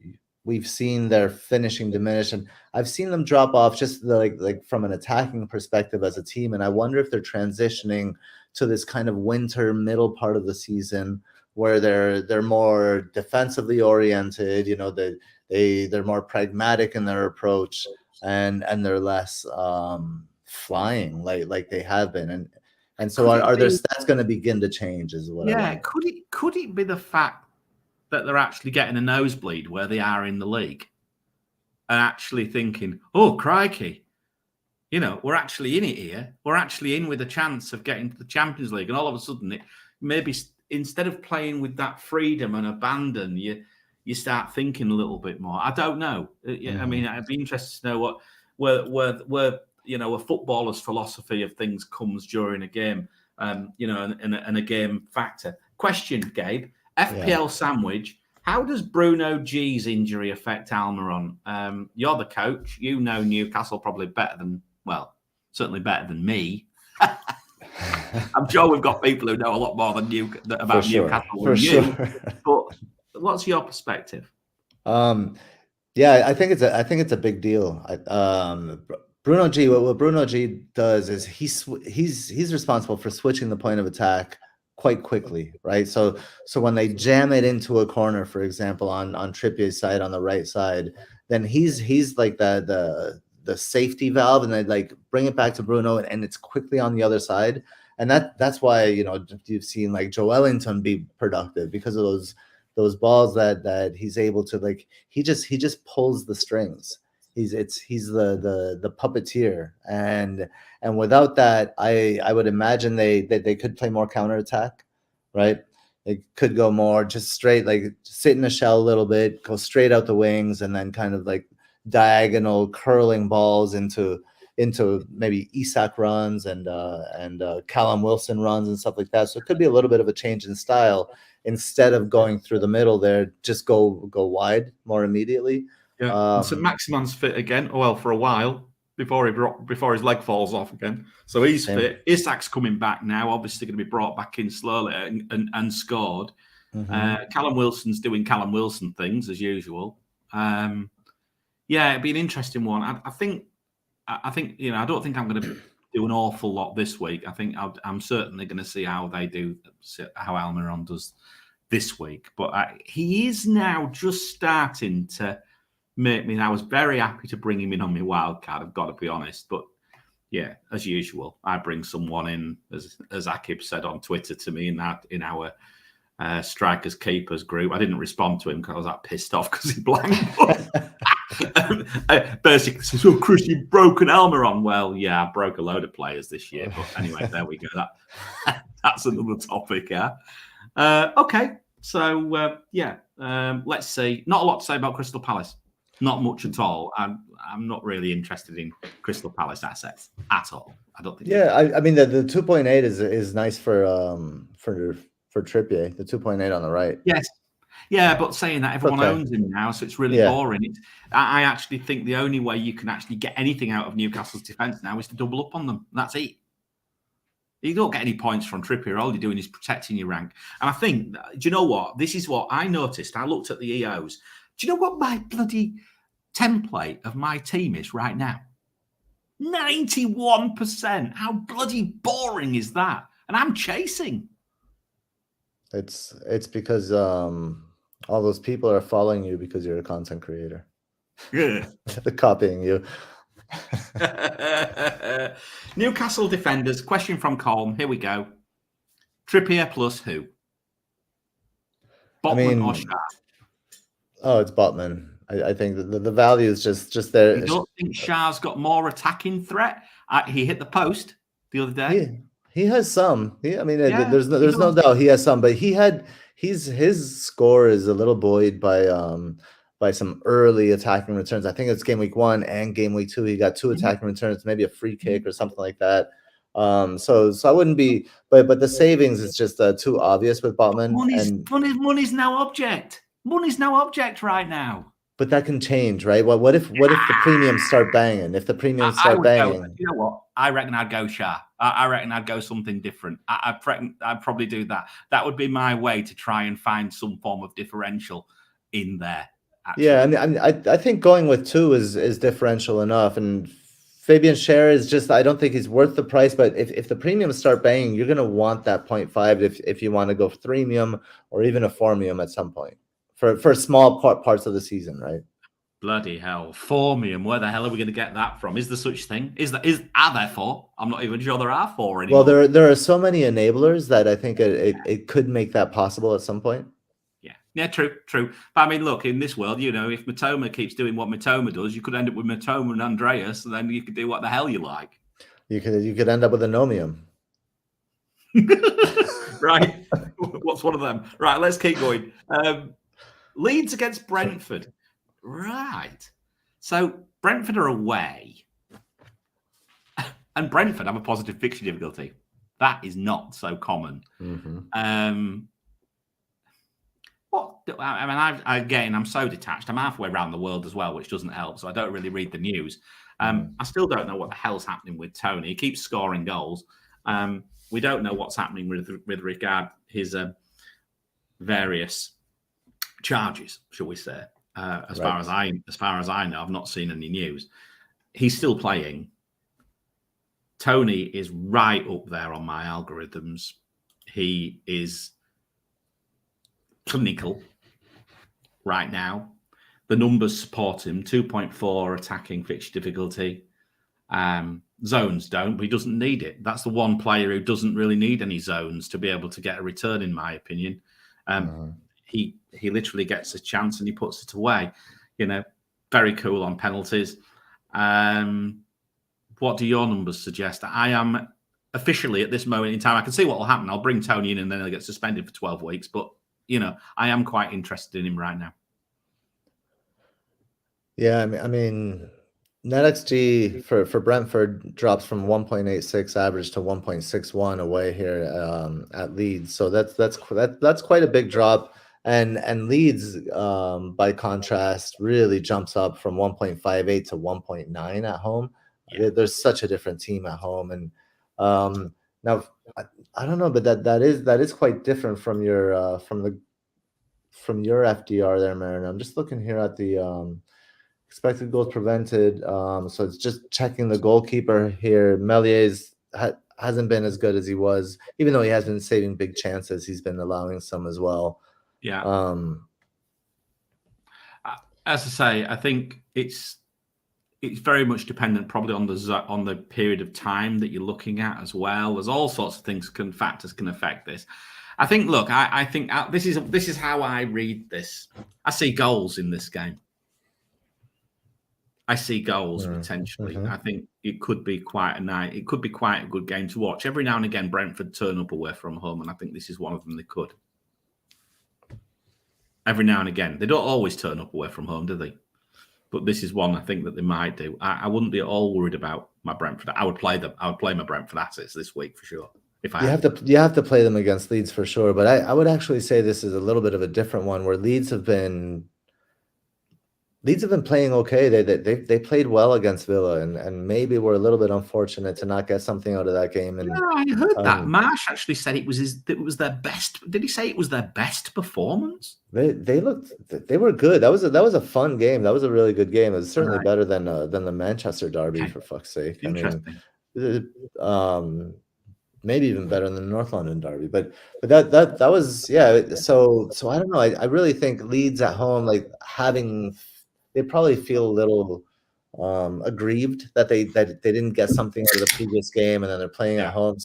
we've seen their finishing diminish, and I've seen them drop off just like from an attacking perspective as a team. And I wonder if they're transitioning to this kind of winter middle part of the season where they're more defensively oriented. They're more pragmatic in their approach, and they're less flying like they have been. And so are their stats going to begin to change as well? Yeah, could it be the fact that they're actually getting a nosebleed where they are in the league and actually thinking, oh, crikey, we're actually in it here. We're actually in with a chance of getting to the Champions League. And all of a sudden, it maybe instead of playing with that freedom and abandon, you start thinking a little bit more. I don't know. I'd be interested to know where a footballer's philosophy of things comes during a game. And a game factor. Question, Gabe. FPL Sandwich. How does Bruno G's injury affect Almiron? You're the coach. You know Newcastle probably better than, well, certainly better than me. I'm sure we've got people who know a lot more than about Newcastle than you. But what's your perspective? Yeah, I think it's a big deal. Bruno G. What Bruno G does is he's responsible for switching the point of attack quite quickly, right? So when they jam it into a corner, for example, on Trippier's side on the right side, then he's like the safety valve, and they like bring it back to Bruno, and it's quickly on the other side, and that's why you've seen like Joelinton be productive because of those balls that he's able to like he just pulls the strings. He's the puppeteer, and without that, I would imagine they could play more counterattack, right? They could go more just straight, like sit in a shell a little bit, go straight out the wings, and then kind of like diagonal curling balls into maybe Isak runs and Callum Wilson runs and stuff like that. So it could be a little bit of a change in style. Instead of going through the middle there, just go wide more immediately. Yeah. So Maximan's fit again. Well, for a while before his leg falls off again. So he's fit. Isak's coming back now. Obviously, going to be brought back in slowly and scored. Callum Wilson's doing Callum Wilson things as usual. Yeah, it'd be an interesting one. I think I don't think I'm going to do an awful lot this week. I think I'm certainly going to see how Almiron does this week. But he is now just starting to make me. I was very happy to bring him in on my wildcard, I've got to be honest. But yeah, as usual, I bring someone in, as Akib said on Twitter to me in our strikers keepers group. I didn't respond to him because I was that pissed off because he blanked. Basically says, "Oh, Chris, you've broken Almiron." Well, yeah, I broke a load of players this year, but anyway, there we go. That's another topic. Yeah. Okay. So let's see. Not a lot to say about Crystal Palace. Not much at all. I'm not really interested in Crystal Palace assets at all. I don't think. Yeah, I mean the 2.8 is nice for Trippier. The 2.8 on the right. Yes. Yeah, but saying that, everyone owns him now, so it's really boring. I actually think the only way you can actually get anything out of Newcastle's defence now is to double up on them. That's it. You don't get any points from Trippier. All you're doing is protecting your rank. And I think, do you know what? This is what I noticed. I looked at the EOs. Do you know what my bloody template of my team is right now? 91%. How bloody boring is that? And I'm chasing. It's because all those people are following you because you're a content creator. Yeah. They're copying you. Newcastle defenders. Question from Colm. Here we go. Trippier plus who? Botman or Shah? Oh, it's Botman. I think the value is just there. You don't think Shah's got more attacking threat? He hit the post the other day. He has some. There's no doubt he has some, but his score is a little buoyed by some early attacking returns. I think it's game week 1 and game week 2. He got 2 attacking returns, maybe a free kick or something like that. So I wouldn't be, but the savings is just too obvious with Botman. Money's no object. Money's no object right now. But that can change, right? What if the premiums start banging? If the premiums start banging, you know what? I reckon I'd go Shah. I reckon I'd go something different. I'd probably do that. That would be my way to try and find some form of differential in there. Actually. Yeah, I think going with 2 is differential enough. And Fabian Schär is just, I don't think he's worth the price. But if the premiums start banging, you're going to want that 0.5 if you want to go freemium or even a formium at some point. For small parts of the season, right? Bloody hell, formium. Where the hell are we going to get that from? Is there such thing? Are there 4? I'm not even sure there are 4 anymore. Well, there are so many enablers that I think it could make that possible at some point. Yeah, true. But I mean, look, in this world, if Matoma keeps doing what Matoma does, you could end up with Matoma and Andreas, and then you could do what the hell you like. You could end up with a nomium. Right. What's one of them? Right, let's keep going. Leeds against Brentford. Right. So Brentford are away. And Brentford have a positive fixture difficulty. That is not so common. What? I mean, I'm so detached. I'm halfway around the world as well, which doesn't help. So I don't really read the news. I still don't know what the hell's happening with Tony. He keeps scoring goals. We don't know what's happening with regard his various charges, shall we say? As far as I know, I've not seen any news. He's still playing. Tony is right up there on my algorithms. He is clinical right now. The numbers support him. 2.4 attacking fixture difficulty. Zones don't, but he doesn't need it. That's the one player who doesn't really need any zones to be able to get a return, in my opinion. He literally gets a chance and he puts it away. You know, very cool on penalties. What do your numbers suggest? I am officially at this moment in time, I can see what will happen. I'll bring Tony in and then he'll get suspended for 12 weeks. But, you know, I am quite interested in him right now. Yeah, I mean, NetxG for Brentford drops from 1.86 average to 1.61 away here at Leeds. So that's quite a big drop. And Leeds, by contrast, really jumps up from 1.58 to 1.9 at home. Yeah. There's such a different team at home, and now I don't know, but that is quite different from your FDR there, Marin. I'm just looking here at the expected goals prevented. So it's just checking the goalkeeper here. Melies hasn't been as good as he was, even though he has been saving big chances. He's been allowing some as well. Yeah. As I say, I think it's very much dependent probably on the period of time that you're looking at as well. There's all sorts of factors can affect this. I think. Look, I think this is how I read this. I see goals in this game. I see goals potentially. I think it could be quite a good game to watch. Every now and again, Brentford turn up away from home, and I think this is one of them they could. Every now and again. They don't always turn up away from home, do they? But this is one I think that they might do. I wouldn't be at all worried about my Brentford. I would play them. I would play my Brentford assets this week for sure. If I you have to play them against Leeds for sure. But I would actually say this is a little bit of a different one where Leeds have been playing okay. They played well against Villa, and maybe we're a little bit unfortunate to not get something out of that game. And yeah, I heard that Marsh actually said it was their best. Did he say it was their best performance? They were good. That was a fun game. That was a really good game. It was certainly better than the Manchester derby, for fuck's sake. I mean, maybe even better than the North London derby. But that was, yeah. So I don't know. I really think Leeds at home, like they probably feel a little aggrieved that they didn't get something out of the previous game, and then they're playing at home.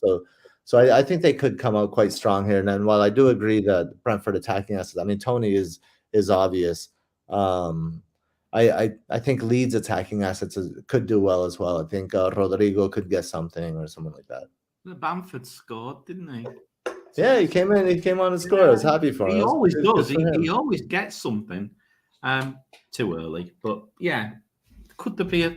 So I think they could come out quite strong here. And then while I do agree that Brentford attacking us, I mean, Tony is obvious. I think Leeds attacking assets could do well as well. I think Rodrigo could get something or someone like that. Bamford scored, didn't he? Yeah, he came in. He came on and scored. I was happy for him. He always does. He always gets something. Too early, but yeah, could there be a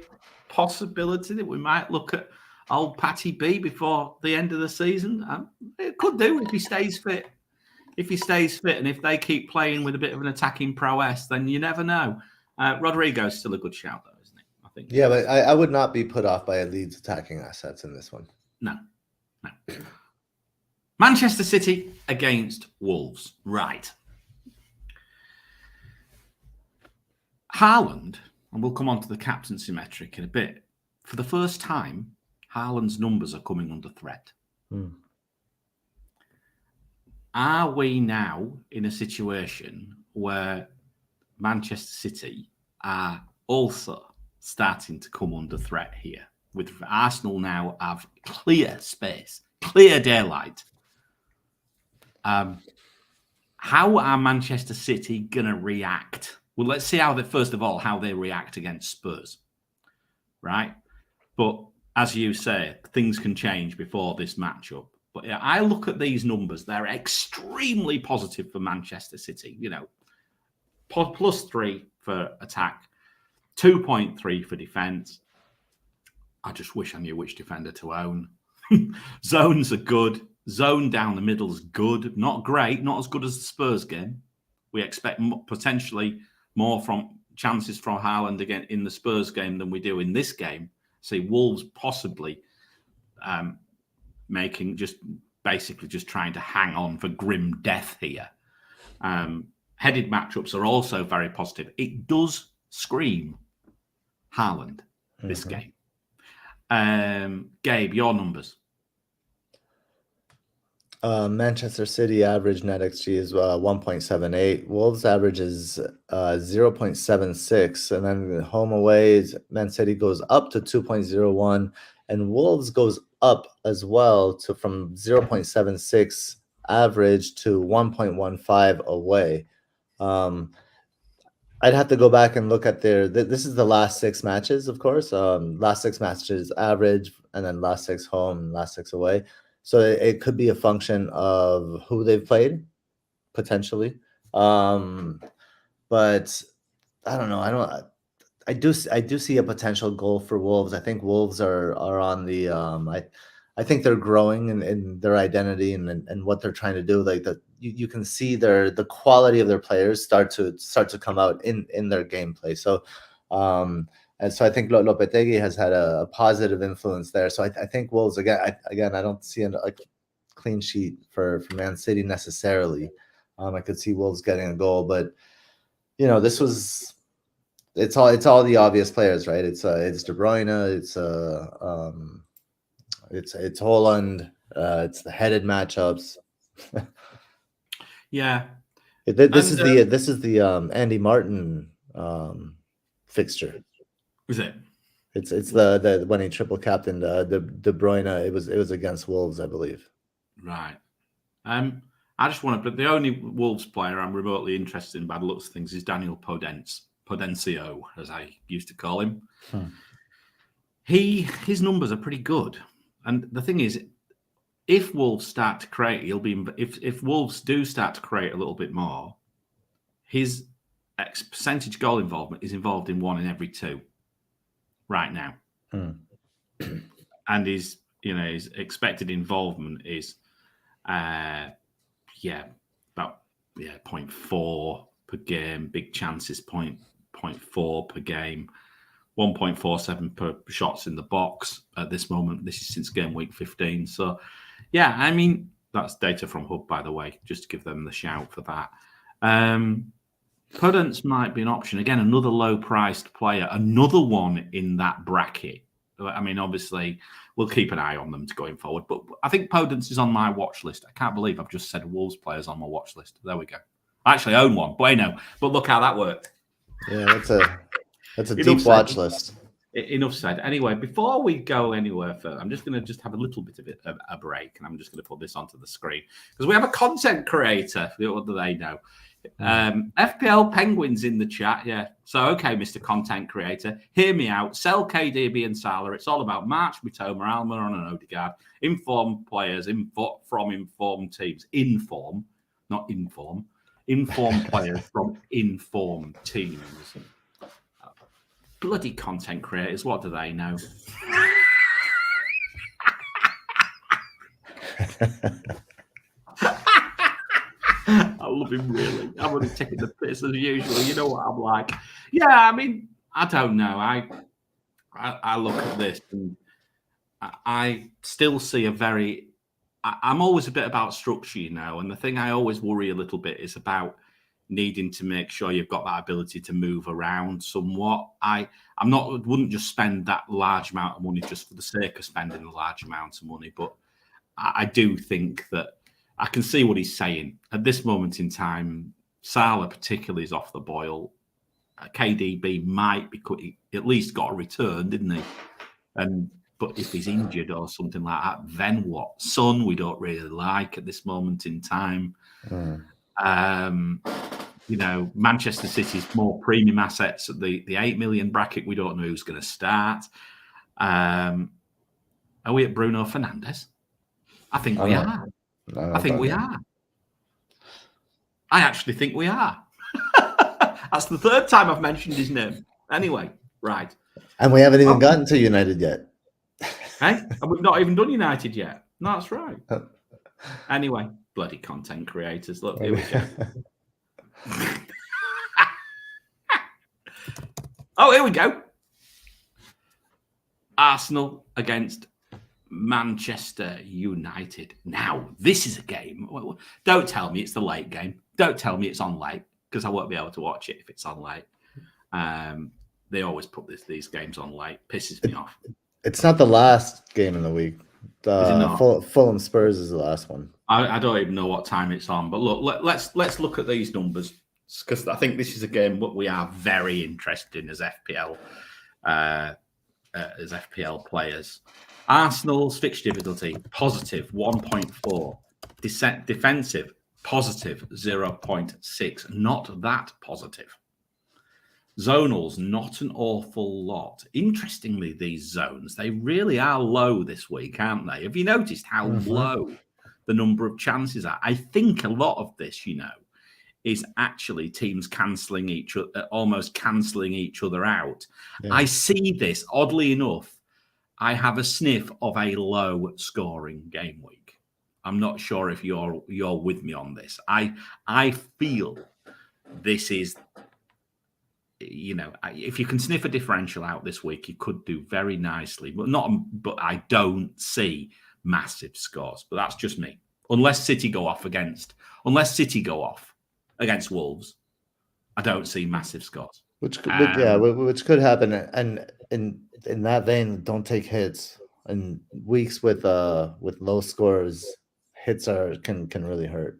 possibility that we might look at old Patty B before the end of the season? It could do if he stays fit. If he stays fit, and if they keep playing with a bit of an attacking prowess, then you never know. Rodrigo's still a good shout, though, isn't he? I think. Yeah, but I would not be put off by a Leeds attacking assets in this one. No. Manchester City against Wolves. Right. Haaland, and we'll come on to the captaincy metric in a bit. For the first time, Haaland's numbers are coming under threat. Are we now in a situation where Manchester City are also starting to come under threat here? With Arsenal now have clear space, clear daylight. How are Manchester City going to react? Well, let's see how they react against Spurs, right? But as you say, things can change before this matchup. But yeah, I look at these numbers; they're extremely positive for Manchester City. You know, +3 for attack, 2.3 for defense. I just wish I knew which defender to own. Zones are good. Zone down the middle is good. Not great. Not as good as the Spurs game. We expect potentially more from chances from Haaland again in the Spurs game than we do in this game. See Wolves possibly making basically trying to hang on for grim death here. Headed matchups are also very positive. It does scream Haaland this game. Gabe, your numbers. Manchester City average NetxG is 1.78. Wolves average is 0.76. And then the home away is Man City goes up to 2.01. And Wolves goes up as well from 0.76 average to 1.15 away. I'd have to go back and look at this is the last 6 matches, of course. Last 6 matches average, and then last 6 home and last 6 away. So it could be a function of who they've played, potentially. But I don't know. I do see a potential goal for Wolves. I think Wolves are on the I think they're growing in their identity and what they're trying to do. Like you can see the quality of their players start to come out in their gameplay. So and so I think Lopetegui has had a positive influence there. So I think Wolves again. I don't see a clean sheet for Man City necessarily. I could see Wolves getting a goal, but it's all the obvious players, right? It's De Bruyne, it's Holland, it's the headed matchups. Yeah, this is the Andy Martin fixture. Is it? It's the when he triple captained De Bruyne. It was against Wolves, I believe. Right. I just want to. But the only Wolves player I'm remotely interested in by the looks of things is Daniel Podencio, as I used to call him. His numbers are pretty good, and the thing is, if Wolves start to create, if Wolves do start to create a little bit more, his percentage goal involvement is involved in 1 in every 2 right now, and his expected involvement is about 0.4 per game, big chances 0.4 per game, 1.47 per shots in the box at this moment. This is since game week 15. So, yeah, I mean, that's data from Hub, by the way, just to give them the shout for that. Podence might be an option. Again, another low-priced player, another one in that bracket. I mean, obviously, we'll keep an eye on them going forward. But I think Podence is on my watch list. I can't believe I've just said Wolves players on my watch list. There we go. I actually own one. Bueno. But look how that worked. Yeah, that's a deep watch list. Enough said. Anyway, before we go anywhere further, I'm just going to have a little bit of a break, and I'm just going to put this onto the screen because we have a content creator. What do they know? FPL Penguins in the chat. Yeah. So, okay, Mr. Content Creator, hear me out. Sell KDB and Salah. It's all about March, Mitoma, Almiron, and Odegaard. Informed players from informed teams. Inform, not inform. Informed players from informed teams. Bloody content creators. What do they know? I love him, really. I'm only taking the piss as usual. You know what I'm like. Yeah, I mean, I don't know. I look at this and I still see I'm always a bit about structure, and the thing I always worry a little bit is about needing to make sure you've got that ability to move around somewhat. Wouldn't just spend that large amount of money just for the sake of spending a large amount of money, but I do think that I can see what he's saying. At this moment in time, Salah particularly is off the boil. KDB might be at least got a return, didn't he? But if he's injured or something like that, then what? Son, we don't really like at this moment in time. Manchester City's more premium assets at the 8 million bracket. We don't know who's going to start. Are we at Bruno Fernandes? I think we are. I think we are. I actually think we are. That's the 3rd time I've mentioned his name. Anyway, right. And we haven't even gotten to United yet. Hey, and we've not even done United yet. No, that's right. Anyway, bloody content creators. Look, here we go. Oh, here we go. Arsenal against Manchester United. Now, this is a game. Don't tell me it's the late game. Don't tell me it's on late, because I won't be able to watch it if it's on late. They always put these games on late. Pisses me off. It's not the last game in the week. Is it not? Fulham Spurs is the last one. I don't even know what time it's on. But look, let's look at these numbers, because I think this is a game that we are very interested in as FPL players. Arsenal's fixture difficulty positive 1.4, defensive positive 0.6, not that positive. Zonals, not an awful lot. Interestingly, these zones, they really are low this week, aren't they? Have you noticed how low the number of chances are? I think a lot of this, is actually teams cancelling almost cancelling each other out. Yeah. I see this, oddly enough, I have a sniff of a low-scoring game week. I'm not sure if you're with me on this. I feel this is, if you can sniff a differential out this week, you could do very nicely. But I don't see massive scores. But that's just me. Unless City go off against Wolves, I don't see massive scores. Which could happen. And in that vein, don't take hits. In weeks with low scores, hits can really hurt.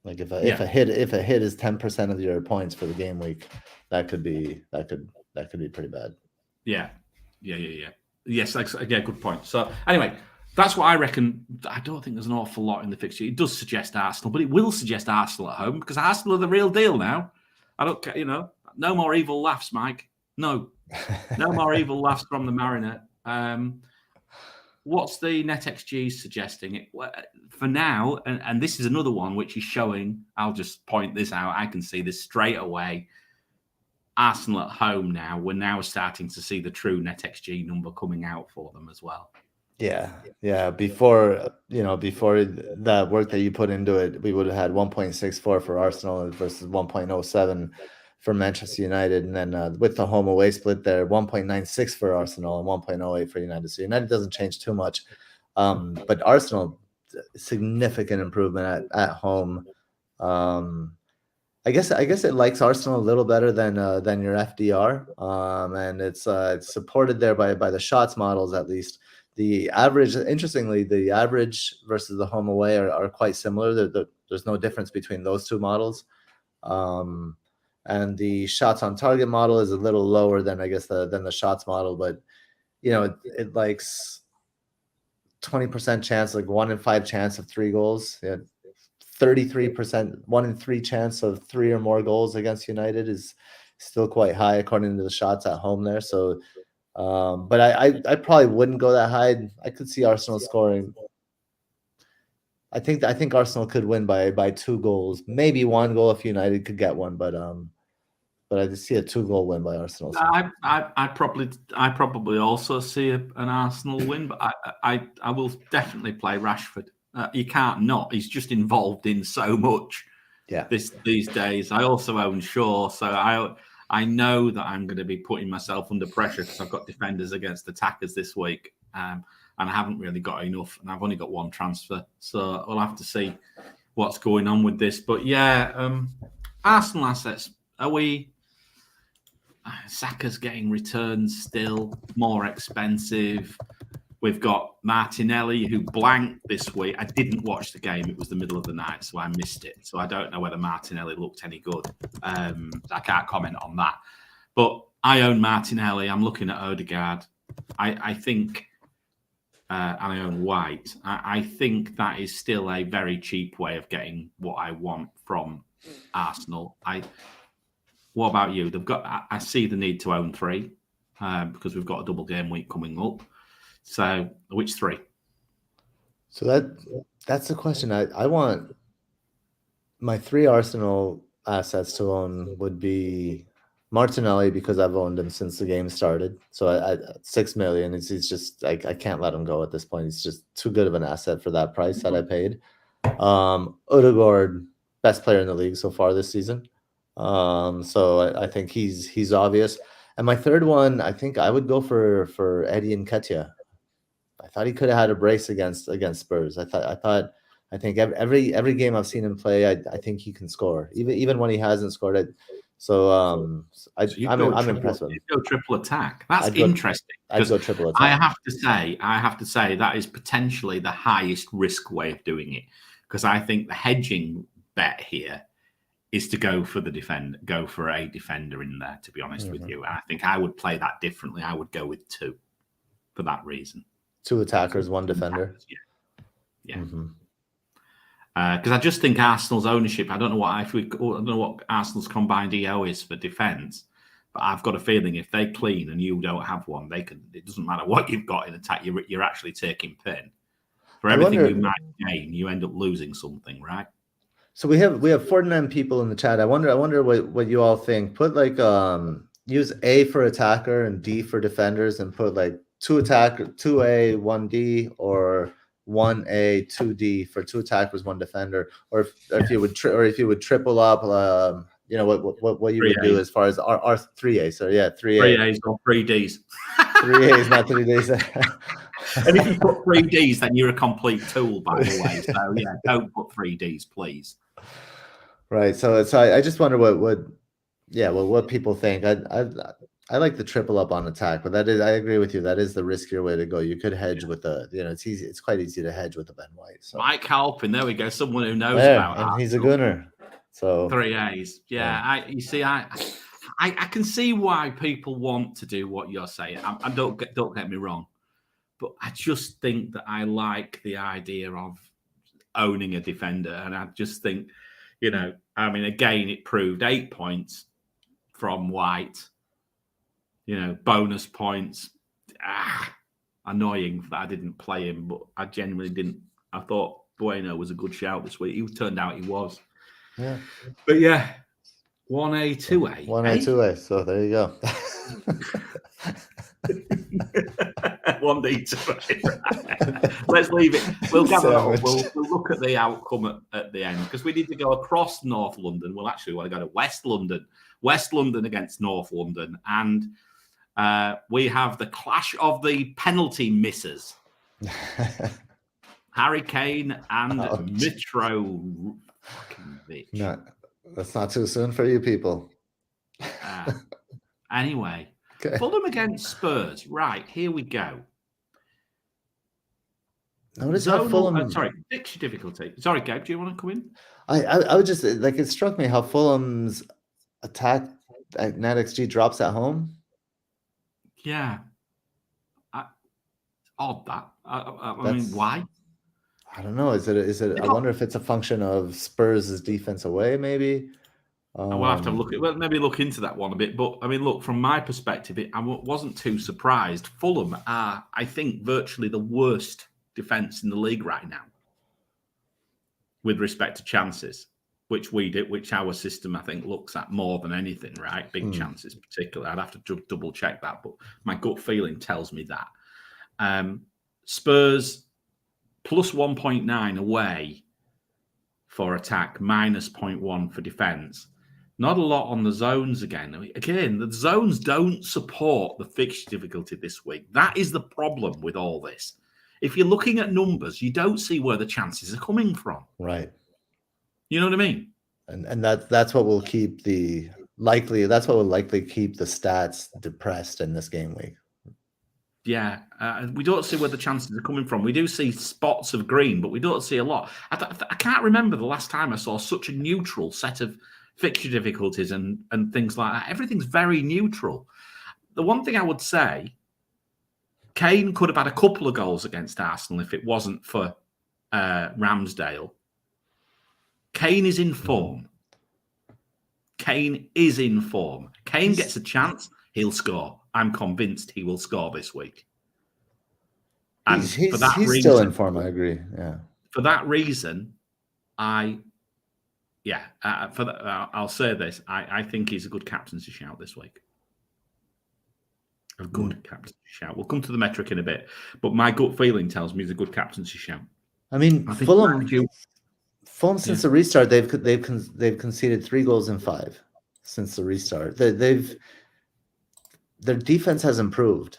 Like if a hit is 10% of your points for the game week, that could be pretty bad. Yeah. Yes, good point. So anyway, that's what I reckon. I don't think there's an awful lot in the fixture. It does suggest Arsenal, but it will suggest Arsenal at home, because Arsenal are the real deal now. I don't care, no more evil laughs, Mike. No more evil laughs from the Mariner. What's the NetxG suggesting? For now, and this is another one which is showing, I'll just point this out. I can see this straight away. Arsenal at home now. We're now starting to see the true NetxG number coming out for them as well. Yeah. Before that work that you put into it, we would have had 1.64 for Arsenal versus 1.07 for Manchester United, and then with the home away split there, 1.96 for Arsenal and 1.08 for United. So United doesn't change too much, but Arsenal, significant improvement at home. I guess it likes Arsenal a little better than your FDR, and it's supported there by the shots models at least. The average, interestingly, the average versus the home away are quite similar. There's no difference between those two models. And the shots on target model is a little lower than the shots model, but it likes 20% chance, like 1 in 5 chance of 3 goals. 33%, 1 in 3 chance of 3 or more goals against United is still quite high according to the shots at home there. So, but I probably wouldn't go that high. I could see Arsenal scoring. I think Arsenal could win by 2 goals, maybe 1 goal if United could get one, but I just see a 2-goal win by Arsenal. So. I probably also see an Arsenal win, but I will definitely play Rashford. You can't not. He's just involved in so much. Yeah. These days. I also own Shaw, so I know that I'm going to be putting myself under pressure because I've got defenders against attackers this week. And I haven't really got enough, and I've only got 1 transfer. So we'll have to see what's going on with this. But Arsenal assets, are we... Saka's getting returns still, more expensive. We've got Martinelli, who blanked this week. I didn't watch the game. It was the middle of the night, so I missed it. So I don't know whether Martinelli looked any good. I can't comment on that. But I own Martinelli. I'm looking at Odegaard. I think... and I own White. I think that is still a very cheap way of getting what I want from Arsenal. What about you? I see the need to own 3 because we've got a double game week coming up. So which 3? So that's the question. I want my 3 Arsenal assets to own would be Martinelli, because I've owned him since the game started. So at 6 million, he's just I can't let him go at this point. He's just too good of an asset for that price that I paid. Odegaard, best player in the league so far this season. So I think he's obvious. And my third one, I think I would go for Eddie Nketiah. I thought he could have had a brace against Spurs. I think every game I've seen him play, I think he can score, even when he hasn't scored it. So I'm impressed with him. You'd go triple attack. That's I'd go interesting. I'd go triple attack. I have to say that is potentially the highest risk way of doing it, because I think the hedging bet here is to go for a defender in there, to be honest with you. And I think I would play that differently. I would go with 2 for that reason. 2 attackers, 1 defender. Yeah. Because I just think Arsenal's ownership, I don't know what Arsenal's combined EO is for defence, but I've got a feeling if they clean and you don't have one, it doesn't matter what you've got in attack, you're actually taking pin. For everything you might gain, you end up losing something, right? So we have 49 people in the chat. I wonder what you all think. Put like use A for attacker and D for defenders, and put like 2 attacker, 2A, 1D, or 1A, 2D for 2 attackers, 1 defender. Or if you would triple up, you know what you would do as far as our 3A. So yeah, 3A's or 3Ds. 3A's, not 3Ds. And if you put 3Ds, then you're a complete tool, by the way. So yeah, don't put 3Ds, please. Right. So I just wonder what people think. I like the triple up on attack, but I agree with you. That is the riskier way to go. You could hedge with it's easy. It's quite easy to hedge with a Ben White. So. Mike Halpin, there we go. Someone who knows about and that. He's a gunner. So 3As. Yeah. I can see why people want to do what you're saying. I don't get me wrong. But I just think that I like the idea of owning a defender. And I just think, again, it proved 8 points from White, bonus points. Annoying that I didn't play him, but I genuinely didn't. I thought BOU-NFO was a good shout this week. It turned out he was. Yeah. But yeah, 1A, 2A. 1A, 2A. So there you go. 1D, 2A. Let's leave it. We'll look at the outcome at the end, because we need to go across North London. Well, actually, we want to go to West London. West London against North London. And we have the clash of the penalty missers. Harry Kane and Mitro. Fucking bitch. That's not too soon for you people. Anyway, okay. Fulham against Spurs. Right, here we go. Notice how Fulham... Fixture difficulty. Sorry, Gabe, do you want to come in? I would just, it struck me how Fulham's attack at NetxG drops at home. Yeah. Odd that. I mean, why? I don't know. Is it? I wonder if it's a function of Spurs' defense away, maybe. We'll have to maybe look into that one a bit. But I mean, look, from my perspective, I wasn't too surprised. Fulham are, I think, virtually the worst defense in the league right now, with respect to chances, which our system, I think, looks at more than anything. Right, big chances, particularly. I'd have to double check that, but my gut feeling tells me that. Spurs plus 1.9 away for attack, minus 0.1 for defence. Not a lot on the zones again. Again, the zones don't support the fixture difficulty this week. That is the problem with all this. If you're looking at numbers, you don't see where the chances are coming from. Right. You know what I mean? And that's what will keep that's what will likely keep the stats depressed in this game week. Yeah, we don't see where the chances are coming from. We do see spots of green, but we don't see a lot. I can't remember the last time I saw such a neutral set of fixture difficulties and things like that. Everything's very neutral. The one thing I would say, Kane could have had a couple of goals against Arsenal if it wasn't for Ramsdale. Kane is in form. Kane is in form. Kane gets a chance, he'll score. I'm convinced he will score this week. And he's still in form, I agree. Yeah. For that reason, I'll say this. I think he's a good captaincy shout this week. A good captaincy shout. We'll come to the metric in a bit, but my gut feeling tells me he's a good captaincy shout. I mean, Fulham... Fulham since the restart, they've conceded 3 goals in 5 since the restart. Their defense has improved.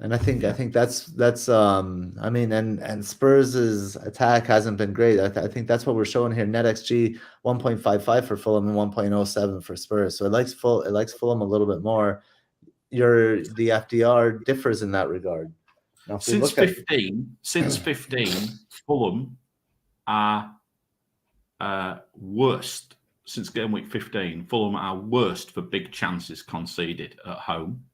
And I think that's I mean, and Spurs' attack hasn't been great. I think that's what we're showing here. NetxG 1.55 for Fulham and 1.07 for Spurs. So it likes Fulham a little bit more. The FDR differs in that regard. Now, if since 15, Fulham are worst. Since game week 15, Fulham are worst for big chances conceded at home.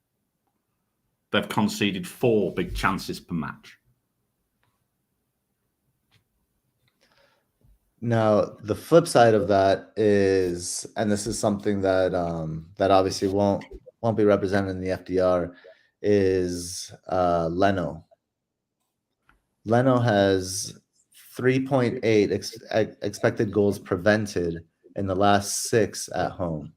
They've conceded 4 big chances per match. Now, the flip side of that is, and this is something that that obviously won't be represented in the FDR, is Leno. Leno has 3.8 expected goals prevented in the last 6 at home,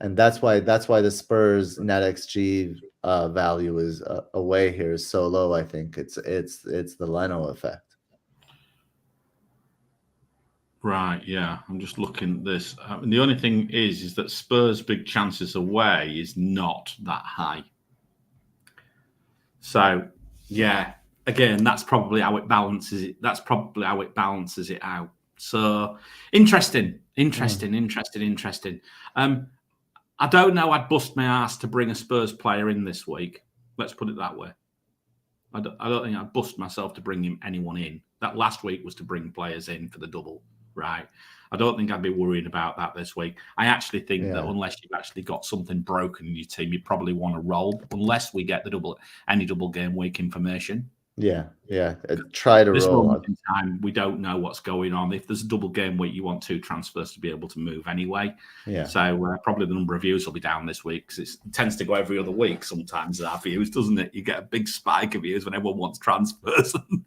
and that's why the Spurs NetxG value is away here is so low. I think it's the Leno effect. Right, yeah. I'm just looking at this. The only thing is that Spurs' big chances away is not that high. So, yeah, again, that's probably how it balances it. That's probably how it balances it out. So, interesting. I don't know. I'd bust my ass to bring a Spurs player in this week. Let's put it that way. I don't think I'd bust myself to bring anyone in. That last week was to bring players in for the double. Right. I don't think I'd be worrying about that this week. I actually think that unless you've actually got something broken in your team, you probably want to roll unless we get any double game week information. Yeah. Try to this roll. Moment in time, we don't know what's going on. If there's a double game week, you want 2 transfers to be able to move anyway. Yeah. So probably the number of views will be down this week because it tends to go every other week sometimes, our views, doesn't it? You get a big spike of views when everyone wants transfers and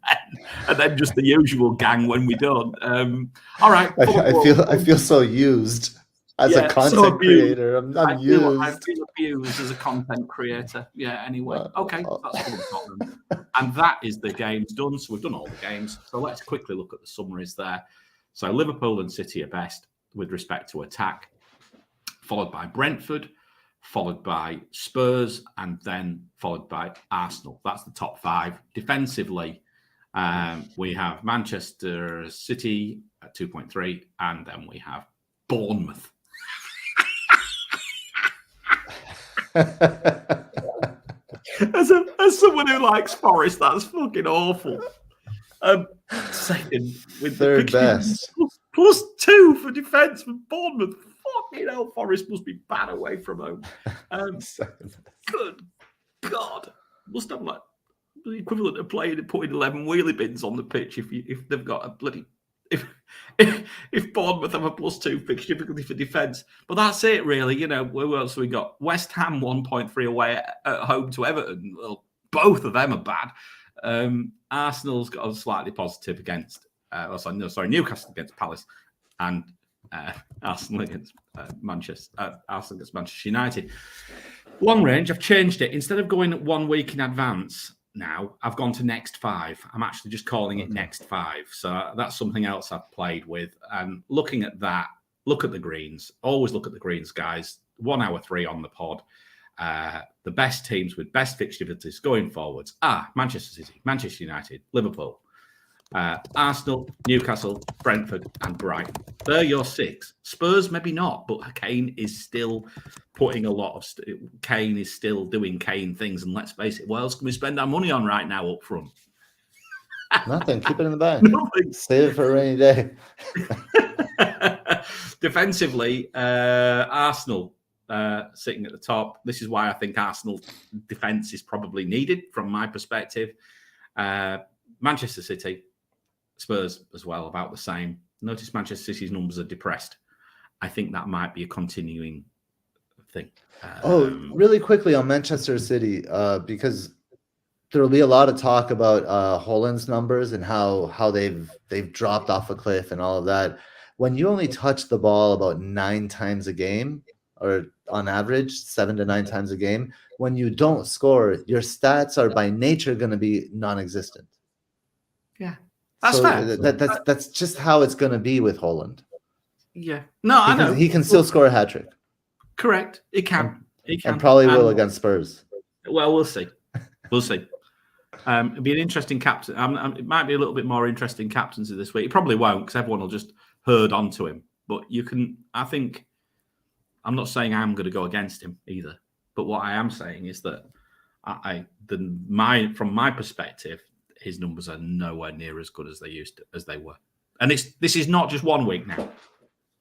then just the usual gang when we don't. All right. I feel so used. As a content creator, I'm used. I feel abused as a content creator. Yeah, anyway. Okay, that's Fulham-Tottenham. And that is the games done. So we've done all the games. So let's quickly look at the summaries there. So Liverpool and City are best with respect to attack, followed by Brentford, followed by Spurs, and then followed by Arsenal. That's the top 5. Defensively, we have Manchester City at 2.3, and then we have Bournemouth. As someone who likes Forest, that's fucking awful. Second with third best, +2 for defence for Bournemouth. Fucking hell, Forest must be bad away from home. Good God, must have like the equivalent of putting 11 wheelie bins on the pitch if they've got a bloody. If Bournemouth have a +2 fixture difficulty for defence. But that's it, really. You know, who else have we got? West Ham 1.3 away at home to Everton. Well, both of them are bad. Arsenal's got a slightly positive against, Newcastle against Palace, and Arsenal against Manchester United. Long range, I've changed it. Instead of going 1 week in advance, now I've gone to next 5. I'm actually just calling it next 5. So that's something else I've played with. And looking at that, look at the greens. Always look at the greens, guys. 1 hour 3 on the pod. The best teams with best fixture difficulties going forwards are Manchester City, Manchester United, Liverpool, Arsenal, Newcastle, Brentford, and Brighton. They're your 6. Spurs, maybe not, but Kane is still putting a lot of. Kane is still doing Kane things, and let's face it, what else can we spend our money on right now up front? Nothing. Keep it in the bank. Nothing. Save it for a rainy day. Defensively, Arsenal sitting at the top. This is why I think Arsenal defence is probably needed from my perspective. Manchester City, Spurs as well, about the same. Notice Manchester City's numbers are depressed. I think that might be a continuing thing. Really quickly on Manchester City, because there will be a lot of talk about Haaland's numbers and how they've dropped off a cliff and all of that. When you only touch the ball about 9 times a game, or on average 7 to 9 times a game, when you don't score, your stats are by nature going to be non-existent. Yeah. That's fair. That's just how it's going to be with Haaland. Yeah. No, I know. He can still score a hat trick. Correct. He can. And probably will against Spurs. Well, we'll see. We'll see. It'd be an interesting captain. It might be a little bit more interesting captaincy this week. It probably won't because everyone will just herd onto him. But you can, I think, I'm not saying I'm going to go against him either. But what I am saying is that from my perspective, his numbers are nowhere near as good as they were. And this is not just 1 week now.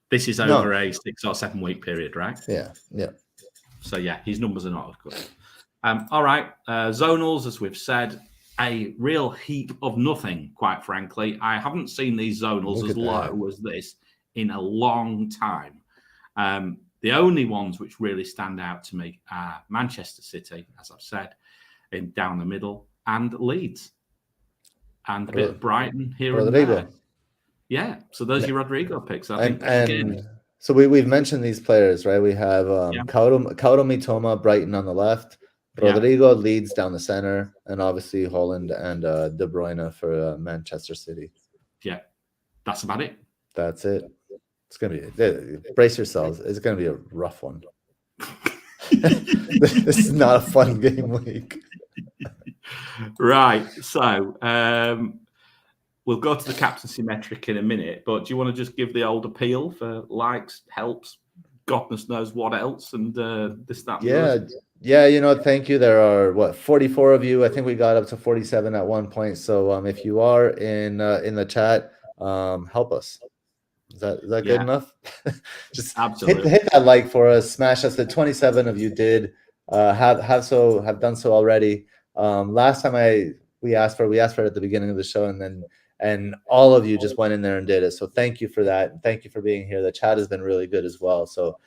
This is over a 6 or 7 week period, right? Yeah. So yeah, his numbers are not as good. All right, zonals, as we've said, a real heap of nothing, quite frankly. I haven't seen these zonals as low as this in a long time. The only ones which really stand out to me are Manchester City, as I've said, down the middle, and Leeds. And a bit of Brighton here and there. Yeah, so those are your Rodrigo picks. I think. And so we've mentioned these players, right? We have Kauto Mitoma, Brighton on the left, Rodrigo, Leeds down the center, and obviously Haaland and De Bruyne for Manchester City. Yeah, that's about it. That's it. It's going to be, brace yourselves, it's going to be a rough one. This is not a fun game week. Right, so we'll go to the captaincy metric in a minute, but do you want to just give the old appeal for likes, helps, goodness knows what else, and this, that, and yeah, thank you. There are 44 of you. I think we got up to 47 at one point. So if you are in the chat, help us. Is that good enough? Just absolutely hit that like for us. Smash us. The 27 of you did have done so already. Last time we asked for it at the beginning of the show, and all of you just went in there and did it. So thank you for that. Thank you for being here. The chat has been really good as well. So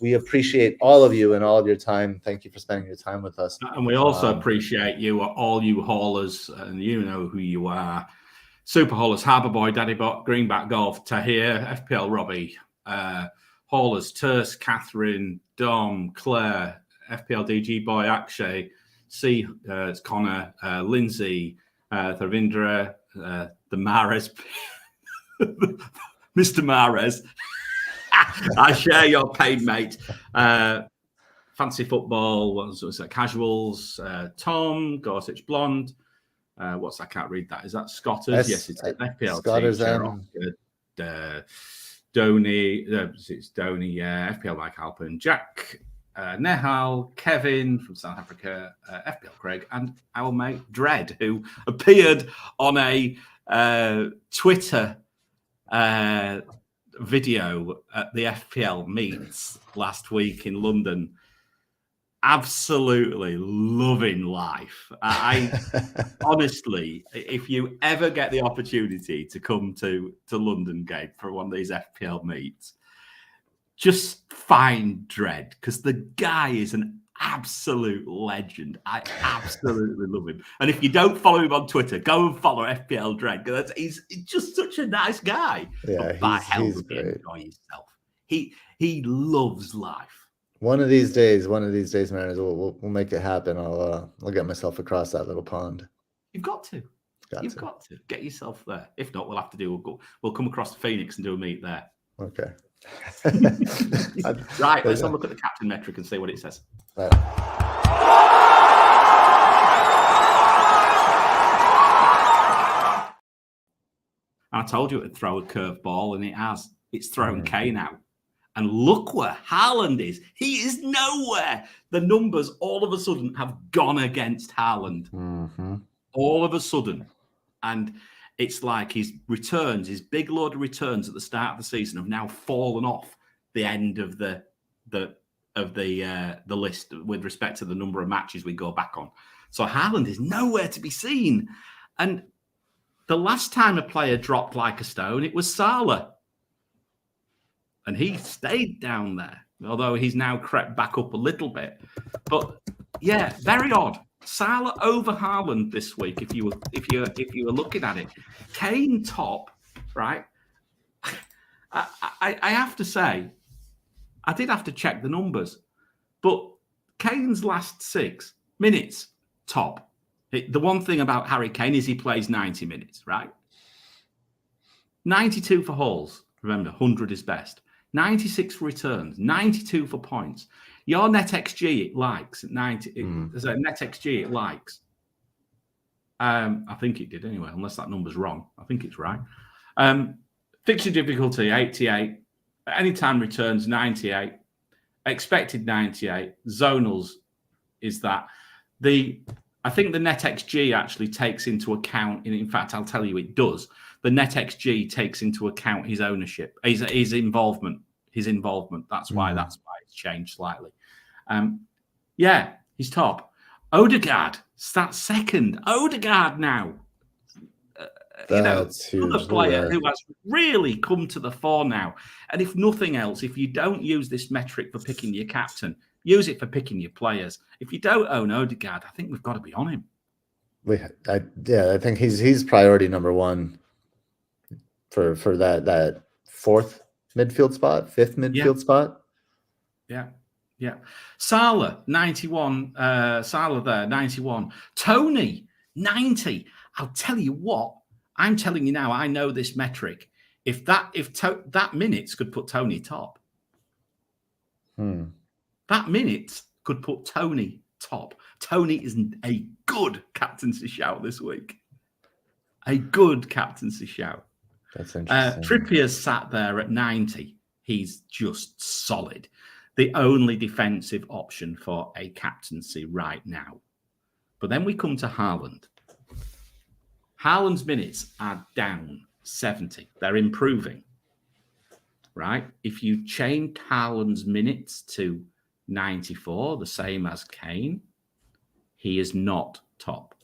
we appreciate all of you and all of your time. Thank you for spending your time with us. And we also appreciate you, all you haulers, and you know who you are. Super Haulers, Harbour Boy, Daddy Bot, Greenback Golf, Tahir, FPL Robbie, Haulers, Terse, Catherine, Dom, Claire, FPL DG Boy, Akshay, C, it's Connor, Lindsay, Thavindra, the Mares, Mr. Mares. I share your pain, mate. Fancy Football, what was that? Casuals, Tom, Gorsuch Blonde. What's I can't read that. Is that Scotters? Yes, it's FPL Scotters Donny, it's Donny, FPL Mike Halpin, Jack, Nehal, Kevin from South Africa, FPL Craig, and our mate Dread, who appeared on a Twitter video at the FPL meets last week in London. Absolutely loving life. I honestly, if you ever get the opportunity to come to London, Gabe, for one of these FPL meets, just find Dread, because the guy is an absolute legend. I absolutely love him. And if you don't follow him on Twitter, go and follow FPL Dread, because he's just such a nice guy. Yeah, he's great. Enjoy yourself. He loves life. One of these days, Mariners, we'll make it happen. I'll get myself across that little pond. You've got to. You've got to get yourself there. If not, we'll have to we'll come across to Phoenix and do a meet there. Okay. Right, let's have a look at the captain metric and see what it says. Right. I told you it would throw a curve ball, and it has. It's thrown Kane out. And look where Haaland is. He is nowhere. The numbers all of a sudden have gone against Haaland. Mm-hmm. All of a sudden. And it's like his returns, his big load of returns at the start of the season have now fallen off the end of the list with respect to the number of matches we go back on. So Haaland is nowhere to be seen. And the last time a player dropped like a stone, it was Salah. And he stayed down there, although he's now crept back up a little bit. But yeah, very odd. Salah over Haaland this week. If you were looking at it, Kane top, right? I have to say, I did have to check the numbers, but Kane's last 6 minutes top. The one thing about Harry Kane is he plays 90 minutes, right? 92 for hauls. Remember, 100 is best. 96 for returns. 92 for points. Your NetxG it likes at 90. There's a NetxG it likes. I think it did anyway, unless that number's wrong. I think it's right. Fixture difficulty 88. Anytime returns 98. Expected 98. Zonals is that. I think the NetxG actually takes into account, in fact, I'll tell you it does. The NetxG takes into account his ownership, his involvement. That's why it's changed slightly. Yeah, he's top. Odegaard starts second. Odegaard now. That's huge. Another player who has really come to the fore now. And if nothing else, if you don't use this metric for picking your captain, use it for picking your players. If you don't own Odegaard, I think we've got to be on him. I think he's priority number one for that fourth midfield spot, fifth midfield spot. Yeah. Salah, 91. Salah there, 91. Tony, 90. I'll tell you what. I'm telling you now, I know this metric. If that minutes could put Tony top. That minutes could put Tony top. Tony is a good captaincy shout this week. A good captaincy shout. That's interesting. Trippier's sat there at 90. He's just solid. The only defensive option for a captaincy right now. But then we come to Haaland. Haaland's minutes are down 70. They're improving, right? If you change Haaland's minutes to 94, the same as Kane, he is not top.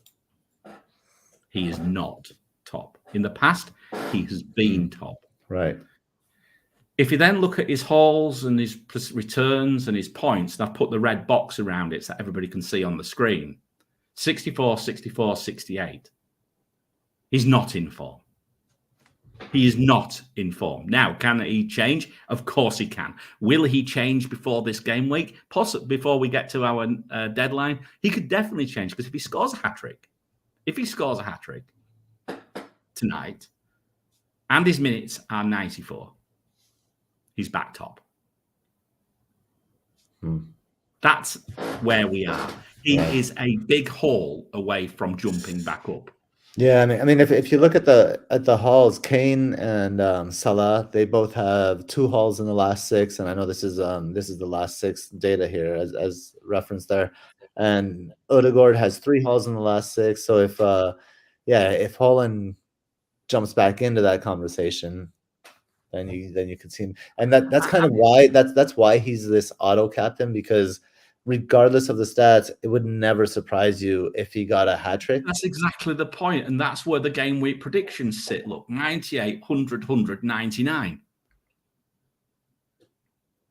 He is not top. In the past, he has been top. Right. If you then look at his hauls and his returns and his points, and I've put the red box around it so everybody can see on the screen, 64, 64, 68. He's not in form. He is not in form. Now, can he change? Of course he can. Will he change before this game week? Possibly before we get to our deadline. He could definitely change because if he scores a hat-trick tonight and his minutes are 94, he's back top. That's where we are. He is a big haul away from jumping back up. Yeah, I mean, if you look at the hauls, Kane and Salah, they both have 2 hauls in the last 6, and I know this is the last 6 data here as reference there, and Odegaard has 3 hauls in the last 6. So if Haaland jumps back into that conversation, then you can see him, and that's kind of why that's why he's this auto captain, because regardless of the stats, it would never surprise you if he got a hat trick. That's exactly the point, and that's where the game week predictions sit. Look, 98, 100, 100, 99.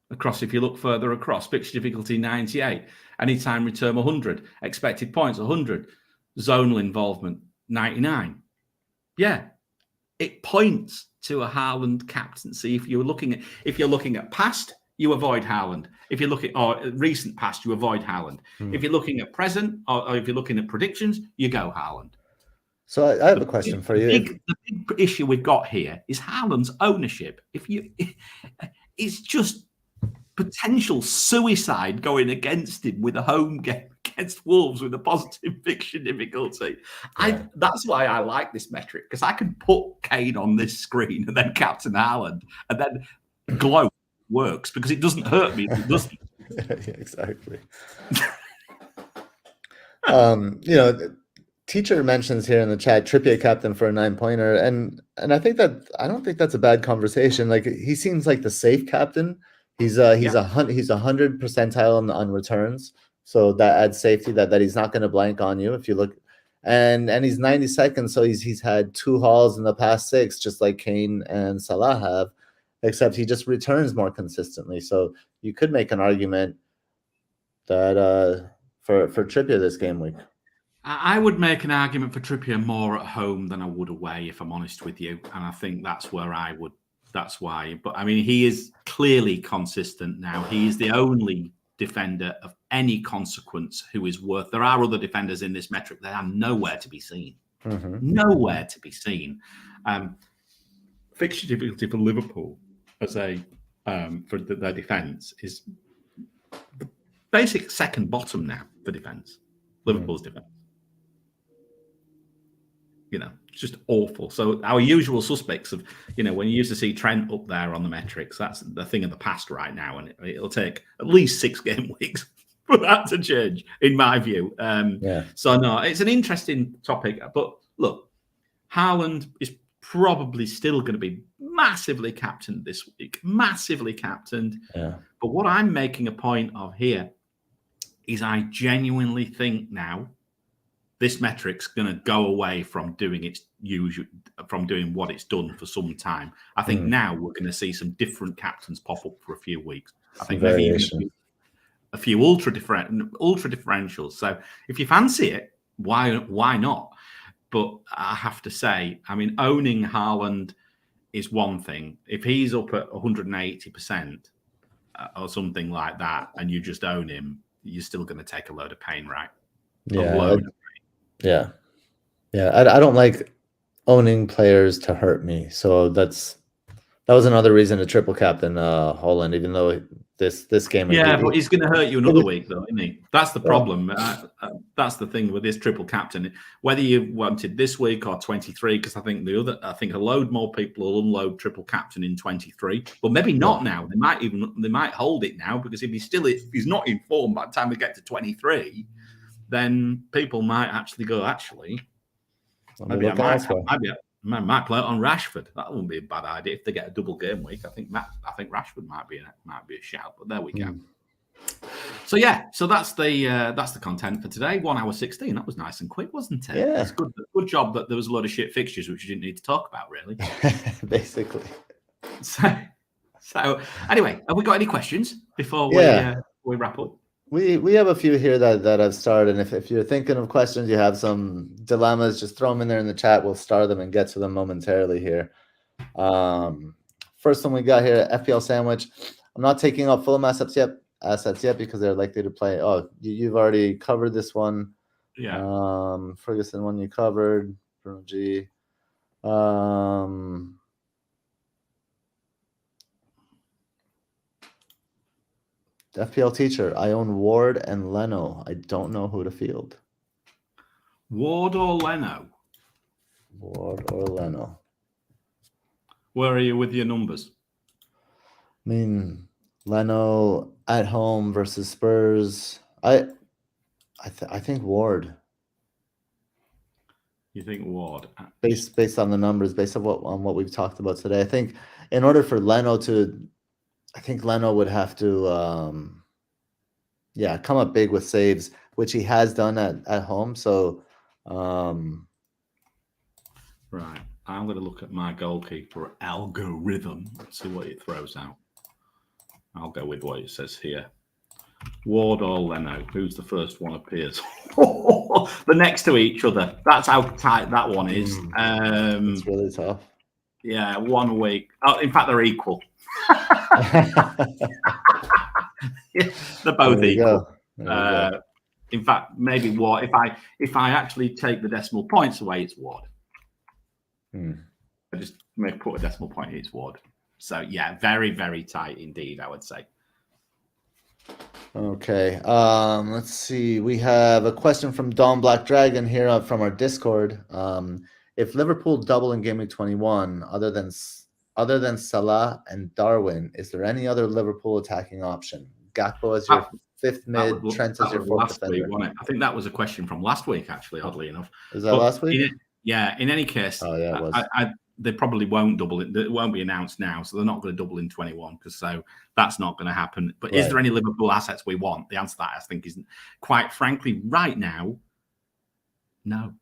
Across, if you look further across, fixture difficulty 98, anytime return 100, expected points 100, zonal involvement 99. Yeah, it points to a Haaland captaincy. If you're looking at past, you avoid Haaland. If you're looking at recent past, you avoid Haaland. If you're looking at present, or if you're looking at predictions, you go Haaland. So I have a question for you. The big issue we've got here is Haaland's ownership. It's just potential suicide going against him with a home game against Wolves with a positive fixture difficulty. Yeah. That's why I like this metric, because I can put Kane on this screen and then Captain Haaland and then glow works because it doesn't hurt me if it doesn't. Yeah, exactly. Teacher mentions here in the chat Trippier captain for a 9-pointer, and I don't think that's a bad conversation. Like, he seems like the safe captain. He's 100 percentile on returns, so that adds safety that he's not going to blank on you if you look, and he's 92nd, so he's had 2 hauls in the past 6, just like Kane and Salah have, except he just returns more consistently. So you could make an argument that for Trippier this game week. I would make an argument for Trippier more at home than I would away, if I'm honest with you, and I think that's where I would. That's why. But I mean, he is clearly consistent now. He is the only defender of any consequence who is worth. There are other defenders in this metric that are nowhere to be seen. Nowhere to be seen. fixture difficulty for Liverpool as a for their defence is the basic second bottom now for defence. Liverpool's defence. It's just awful. So our usual suspects of, when you used to see Trent up there on the metrics, that's the thing of the past right now, and it'll take at least 6 game weeks for that to change, in my view. So no, it's an interesting topic. But look, Haaland is probably still going to be massively captained this week, massively captained. Yeah. But what I'm making a point of here is I genuinely think now this metric's going to go away from doing its usual, from doing what it's done for some time. I think now we're going to see some different captains pop up for a few weeks. I think maybe even a few ultra differentials. So if you fancy it, why not? But I have to say, I mean, owning Haaland is one thing. If he's up at 180% or something like that, and you just own him, you're still going to take a load of pain, right? Yeah. I don't like owning players to hurt me. So that was another reason to triple captain Haaland, even though this game. But he's going to hurt you another week, though, isn't he? That's the problem. That's the thing with this triple captain. Whether you wanted this week or 23, because I think a load more people will unload triple captain in 23, but maybe not now. They might hold it now, because if he's not in form by the time we get to 23, then people might actually go, maybe I might play it on Rashford. That wouldn't be a bad idea if they get a double game week. I think Rashford might be a shout, but there we go. So that's the content for today. 1 hour 16. That was nice and quick, wasn't it? Yeah. It's good job that there was a lot of shit fixtures which you didn't need to talk about, really. Basically. So anyway, have we got any questions before we wrap up? We have a few here that I've started, and if you're thinking of questions, you have some dilemmas, just throw them in there in the chat. We'll star them and get to them momentarily here. First one we got here, FPL Sandwich. I'm not taking up full assets yet because they're likely to play. Oh, you've already covered this one. Yeah. Ferguson one you covered. Bruno G. FPL Teacher, I own Ward and Leno. I don't know who to field. Ward or Leno? Ward or Leno. Where are you with your numbers? I mean, Leno at home versus Spurs. I think Ward. You think Ward? Based on the numbers, based on what we've talked about today. I think in order for Leno to, I think Leno would have to, come up big with saves, which he has done at home. So, right. I'm going to look at my goalkeeper algorithm and see what it throws out. I'll go with what it says here. Ward or Leno, who's the first one appears? The next to each other. That's how tight that one is. It's really tough. Yeah, 1 week. Oh, in fact, they're equal. They're both equal. In fact, maybe Ward. If I actually take the decimal points away, it's Ward. I just put a decimal point. It's Ward. So yeah, very very tight indeed, I would say. Okay. Let's see. We have a question from Dawn Black Dragon here from our Discord. If Liverpool double in Gameweek 21, other than Salah and Darwin, is there any other Liverpool attacking option? Gakpo as your fifth mid, Trent as your fourth defender. Week, I think that was a question from last week, actually, oddly enough. Is that last week? In any case, it was. They probably won't double it. It won't be announced now, so they're not going to double in 21 so that's not going to happen. But is there any Liverpool assets we want? The answer to that, I think, is quite frankly, right now, no.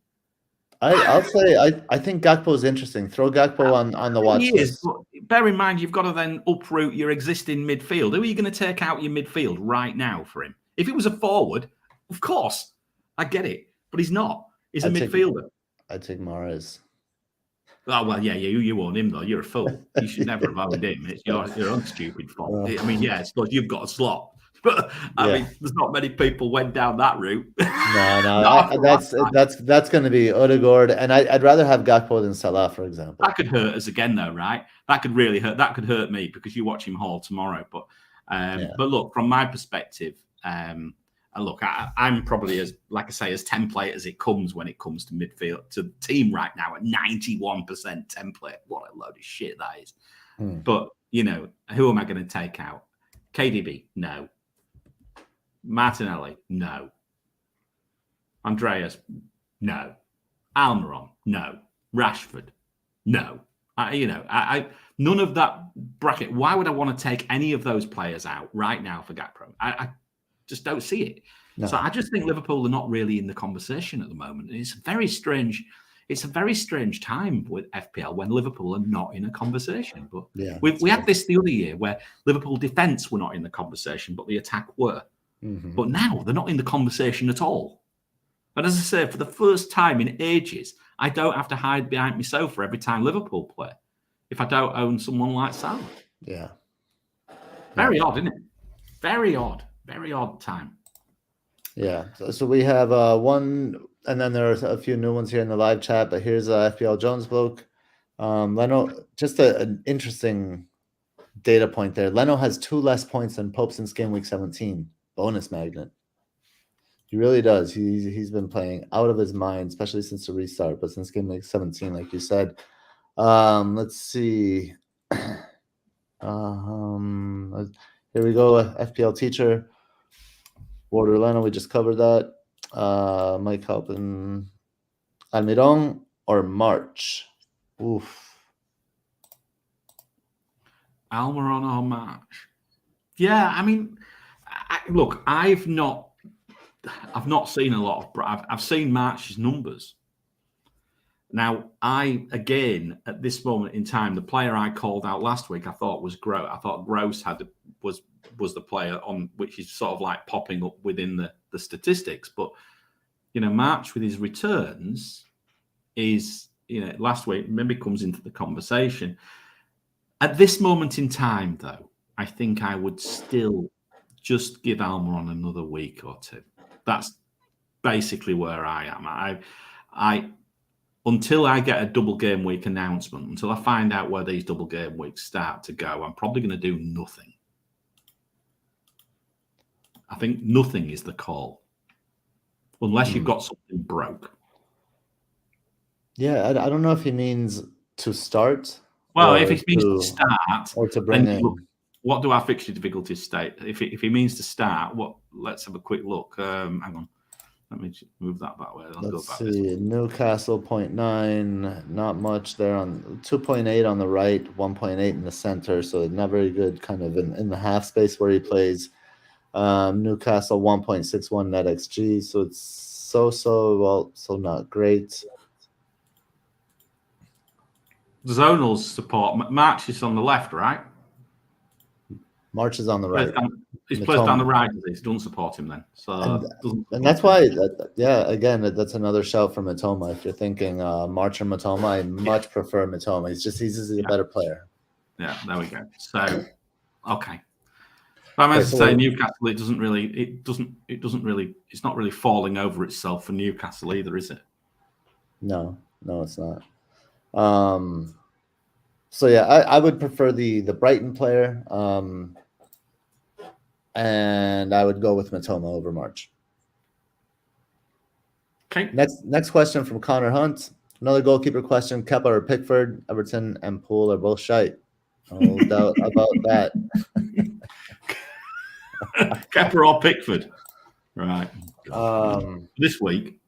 I'll say I think Gakpo is interesting. Throw Gakpo on the watch list. But bear in mind, you've got to then uproot your existing midfield. Who are you going to take out your midfield right now for him? If it was a forward, of course, I get it. But he's not. He's a midfielder. I'd take Mahrez. Oh, well, yeah, you own him, though. You're a fool. You should never have owned him. It's your own stupid fault. I mean, yeah, it's like you've got a slot. But I mean, there's not many people went down that route. No, that's going to be Odegaard, and I'd rather have Gakpo than Salah, for example. That could hurt us again, though, right? That could really hurt. That could hurt me because you watch him haul tomorrow. But look, from my perspective, and look, I'm probably as template as it comes when it comes to midfield to the team right now at 91% template. What a load of shit that is. But who am I going to take out? KDB, no. Martinelli, no. Andreas, no. Almiron, no. Rashford, no. None of that bracket. Why would I want to take any of those players out right now for Gakpo? I just don't see it. No. So I just think Liverpool are not really in the conversation at the moment. It's very strange. It's a very strange time with FPL when Liverpool are not in a conversation. But we had this the other year where Liverpool defence were not in the conversation, but the attack were. But now they're not in the conversation at all. And as I say, for the first time in ages, I don't have to hide behind my sofa every time Liverpool play if I don't own someone like Salah. Yeah. Very odd, isn't it? Very odd. Very odd time. Yeah. So we have one, and then there are a few new ones here in the live chat, but here's FPL Jones bloke. Leno, just an interesting data point there. Leno has 2 less points than Pope since game week 17. Bonus magnet. He really does. He's been playing out of his mind, especially since the restart, but since game week 17, like you said. Let's see. Here we go. FPL teacher. Warder Leno, we just covered that. Mike Halpin. Almiron or March? Oof. Almiron or March? Yeah, I mean, look, I've not seen a lot of. I've seen March's numbers. Now, again at this moment in time, the player I called out last week, I thought was Gross. I thought Gross was the player on which is sort of like popping up within the statistics. But March with his returns is last week maybe comes into the conversation. At this moment in time, though, I think I would still just give Almiron another week or two. That's basically where I am. I until I get a double game week announcement, until I find out where these double game weeks start to go, I'm probably going to do nothing. I think nothing is the call, unless you've got something broke. Yeah, I don't know if he means to start. Well, if he means to start, or to bring in. Look, what do our fixture difficulties state? If he means to start, let's have a quick look. Hang on. Let me move that way. Let's see. Newcastle 0.9, not much there on 2.8 on the right, 1.8 in the center. So not very good kind of in the half space where he plays. Newcastle 1.61 NetxG. So it's so not great. Zonals support. March is on the left, right? March is on the right. He's placed down the right. He doesn't support him then. So and that's why, again, that's another shout for Matoma. If you're thinking March or Matoma, I much prefer Matoma. He's a better player. Yeah, there we go. So, okay. But I meant to say Newcastle. It's not really falling over itself for Newcastle either, is it? No, it's not. So yeah, I would prefer the Brighton player. And I would go with Matoma over March. Okay. Next question from Connor Hunt. Another goalkeeper question. Kepa or Pickford? Everton and Poole are both shite. No doubt about that. Kepa or Pickford? Right. This week.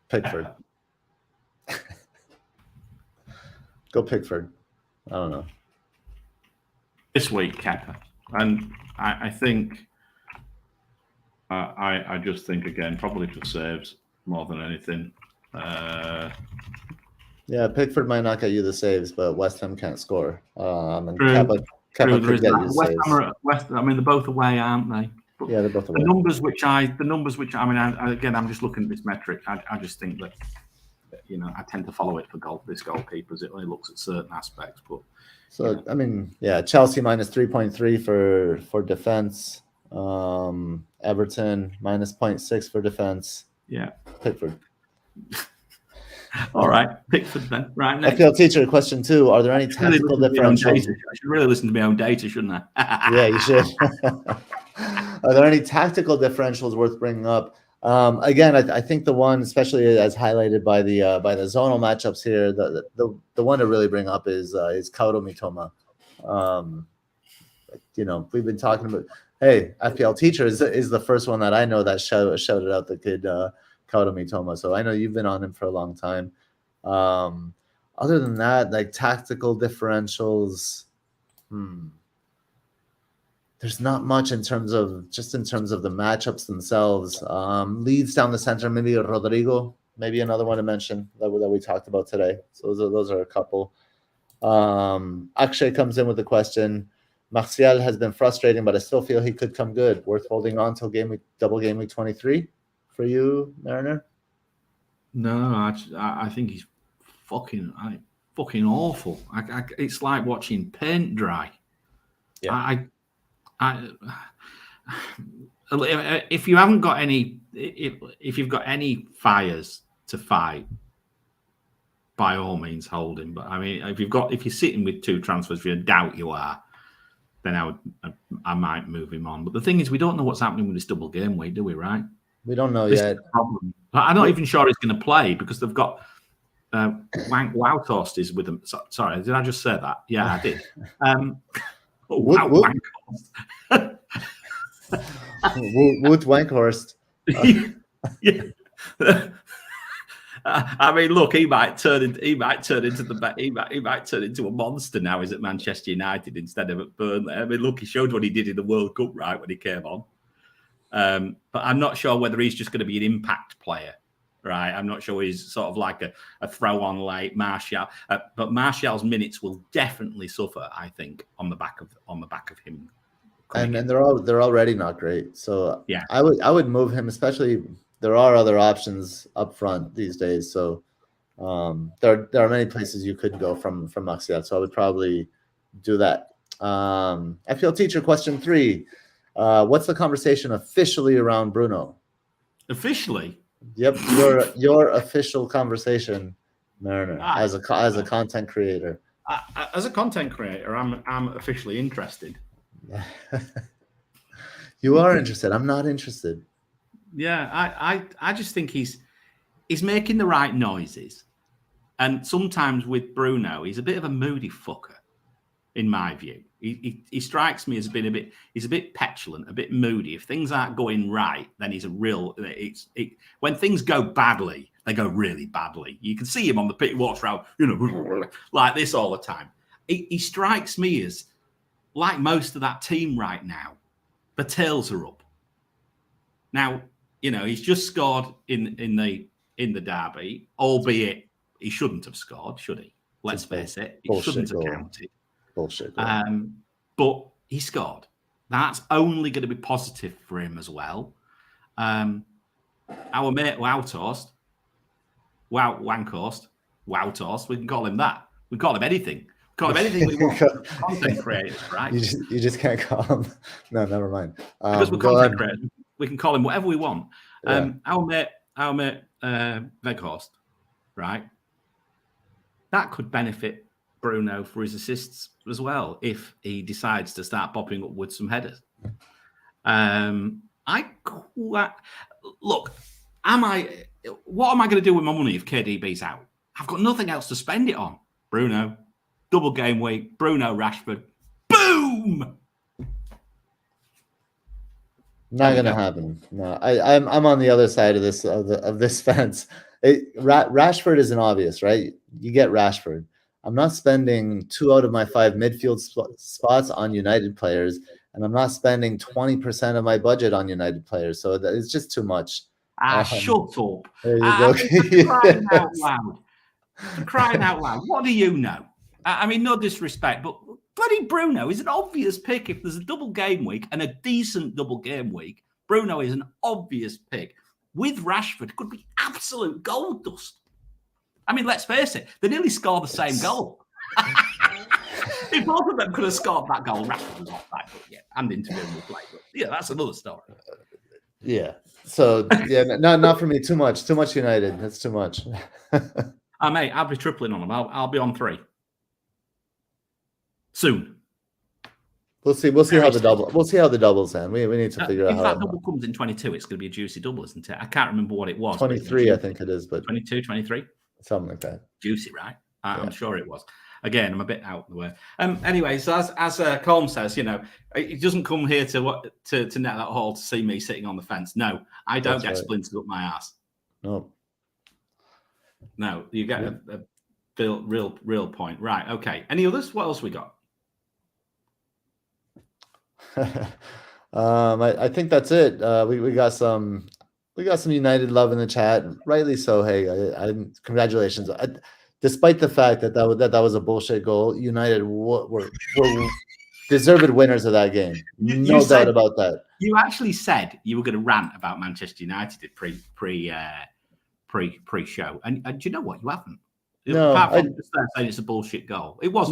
Pickford. Go Pickford. I don't know. This week, Kepa. And I think, I just think, again, probably for saves more than anything. Yeah, Pickford might not get you the saves, but West Ham can't score. And True. Kepa could get you West saves. Ham I mean, they're both away, aren't they? But yeah, they're both away. The numbers which I mean, again, I'm just looking at this metric. I just think that, I tend to follow it for this goalkeepers. It only looks at certain aspects, but So I mean, yeah, Chelsea minus 3.3 for defense. Everton minus 0.6 for defense. Yeah. Pickford. All right, Pickford then. Right, next. FPL teacher, question 2. Are there any tactical differentials? I should really listen to my own data, shouldn't I? Yeah, you should. Are there any tactical differentials worth bringing up? Again, I think the one, especially as highlighted by the zonal matchups here, the one to really bring up is Kaoru Mitoma. You know, we've been talking about. Hey, FPL teacher is the first one that I know that shouted out the kid Kaoru Mitoma. So I know you've been on him for a long time. Other than that, like tactical differentials, there's not much in terms of the matchups themselves. Leads down the center, maybe Rodrigo, maybe another one to mention that we talked about today. So those are a couple. Akshay comes in with the question. Martial has been frustrating, but I still feel he could come good. Worth holding on till double game week 23 for you, Mariner? No, I think he's fucking awful. It's like watching paint dry. Yeah. If you haven't got any, if you've got any fires to fight, by all means hold him. But I mean, if you're sitting with 2 transfers, if you doubt you are, then I might move him on. But the thing is, we don't know what's happening with this double game week, do we? Right? We don't know yet. Problem. I'm not even sure he's going to play because they've got Wildcard is with them. Sorry, did I just say that? Yeah, I did. Wood Wankhorst. Yeah. I mean, look, he might turn into a monster now. He's at Manchester United instead of at Burnley. I mean, look, he showed what he did in the World Cup, right, when he came on. But I'm not sure whether he's just going to be an impact player, right? I'm not sure he's sort of like a throw on like Martial. But Martial's minutes will definitely suffer, I think, on the back of him. And they're already not great. So yeah, I would move him, especially. There are other options up front these days, so there are many places you could go from Martial. So I would probably do that. FPL teacher, question 3: what's the conversation officially around Bruno? Officially? Yep, your official conversation, Mariner, as a content creator. As a content creator, I'm officially interested. You are interested. I'm not interested. Yeah, I just think he's making the right noises, and sometimes with Bruno, he's a bit of a moody fucker, in my view. He strikes me as being he's a bit petulant, a bit moody. If things aren't going right, then he's when things go badly, they go really badly. You can see him on the pitch, walks around, like this all the time. He strikes me as like most of that team right now. The tails are up. Now, he's just scored in the derby, albeit he shouldn't have scored, should he? Let's face it, he shouldn't have counted. Bullshit. But he scored. That's only going to be positive for him as well. Our mate Wankhorst, we can call him that. We can call him anything. Call him anything we want. Content creators, right? You just can't call him. No, never mind. Because we're content creators, we can call him whatever we want. Yeah. Our mate Weghorst, right? That could benefit Bruno for his assists as well if he decides to start popping up with some headers. Look, what am I going to do with my money if KDB's out? I've got nothing else to spend it on. Bruno, double game week, Bruno Rashford, boom! Not gonna happen. No, I'm on the other side of this fence. Rashford is an obvious, right? You get Rashford. I'm not spending 2 out of my 5 midfield spots on United players, and I'm not spending 20% of my budget on United players. So it's just too much. Shut up! There you go. Crying out loud! Crying out loud! What do you know? I mean, no disrespect, but bloody Bruno is an obvious pick. If there's a double game week and a decent double game week, Bruno is an obvious pick. With Rashford, could be absolute gold dust. I mean, let's face it, they nearly score the same goal. If both of them could have scored that goal, Rashford was offside, but yeah, and interviewing the play. But yeah, that's another story. Yeah. So yeah, not for me. Too much United. That's too much. Mate, I'll be tripling on them. I'll be on 3 soon. We'll see how the double. We'll see how the doubles end. We need to figure out. If that double comes in 22, it's going to be a juicy double, isn't it? I can't remember what it was. 23, I think it is, but 22, 23, something like that. Juicy, right? I'm sure it was. Again, I'm a bit out of the way. Anyway, so as Colm says, he doesn't come here to Net That Haul to see me sitting on the fence. No, I don't get splintered up my ass. No, you get a real point. Right, okay. Any others? What else we got? I think that's it. We got some United love in the chat, rightly so. Hey, I congratulations. Despite the fact that was a bullshit goal, United were deserved winners of that game. No doubt about that. You actually said you were going to rant about Manchester United at pre-show, and do you know what? You haven't. No, apart from just saying it's a bullshit goal. It was.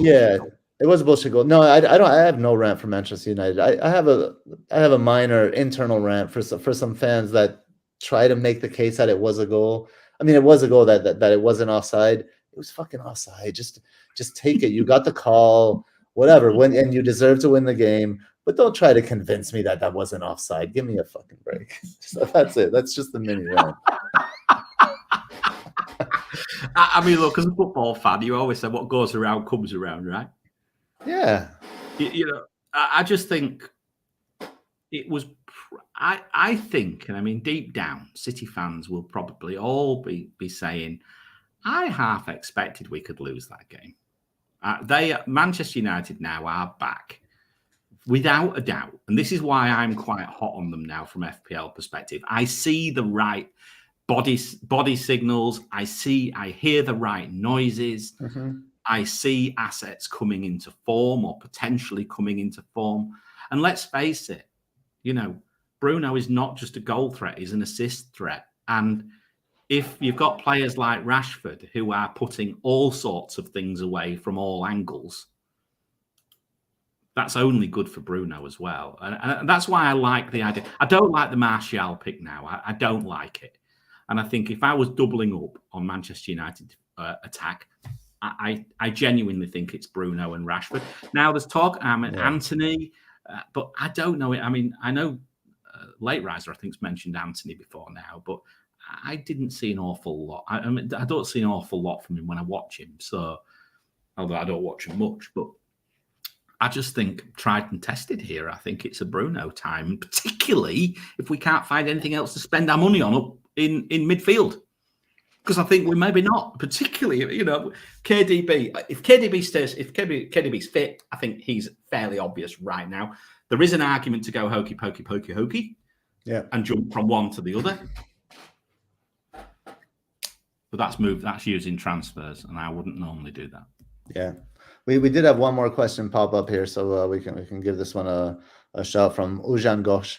It was a bullshit goal. No, I don't. I have no rant for Manchester United. I have a minor internal rant for some fans that try to make the case that it was a goal. I mean, it was a goal that it wasn't offside. It was fucking offside. Just take it. You got the call, whatever. And you deserve to win the game. But don't try to convince me that wasn't offside. Give me a fucking break. So that's it. That's just the mini rant. I mean, look, as a football fan, you always say what goes around comes around, right? Yeah. I just think it was. I think, and I mean, deep down, City fans will probably all be saying, I half expected we could lose that game. Manchester United now are back without a doubt. And this is why I'm quite hot on them now from FPL perspective. I see the right body signals. I hear the right noises. Mm-hmm. I see assets coming into form or potentially coming into form. And let's face it, Bruno is not just a goal threat, he's an assist threat. And if you've got players like Rashford who are putting all sorts of things away from all angles, that's only good for Bruno as well. And that's why I like the idea. I don't like the Martial pick now. I don't like it. And I think if I was doubling up on Manchester United attack, I genuinely think it's Bruno and Rashford. Now there's talk, Anthony, but I don't know it. I mean, I know Late Riser, I think's mentioned Anthony before now, but I didn't see an awful lot. I mean, I don't see an awful lot from him when I watch him. So, although I don't watch him much, but I just think tried and tested here. I think it's a Bruno time, particularly if we can't find anything else to spend our money on up in midfield. Because I think we maybe not, particularly, KDB. If KDB's fit, I think he's fairly obvious right now. There is an argument to go hokey pokey, and jump from one to the other. But that's using transfers, and I wouldn't normally do that. Yeah, we did have one more question pop up here, so we can give this one a shout from Ujan Ghosh.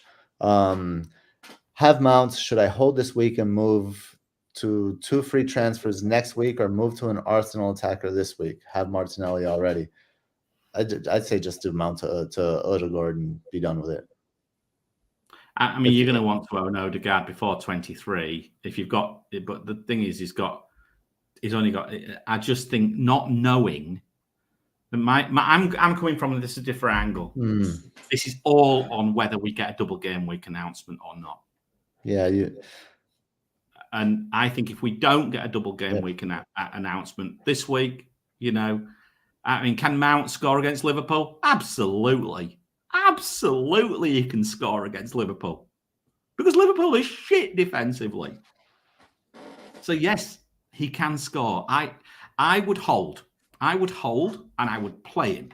Have mounts? Should I hold this week and move to 2 free transfers next week, or move to an Arsenal attacker this week? Have Martinelli already? I'd say just do mount to Odegaard and be done with it. I mean, you're going to want to own Odegaard before 23 if you've got. But the thing is, he's only got. I just think not knowing. I'm coming from this a different angle. This is all on whether we get a double game week announcement or not. Yeah, and I think if we don't get a double game week announcement this week, I mean, can Mount score against Liverpool? Absolutely. Absolutely he can score against Liverpool. Because Liverpool is shit defensively. So, yes, he can score. I would hold. And I would play him.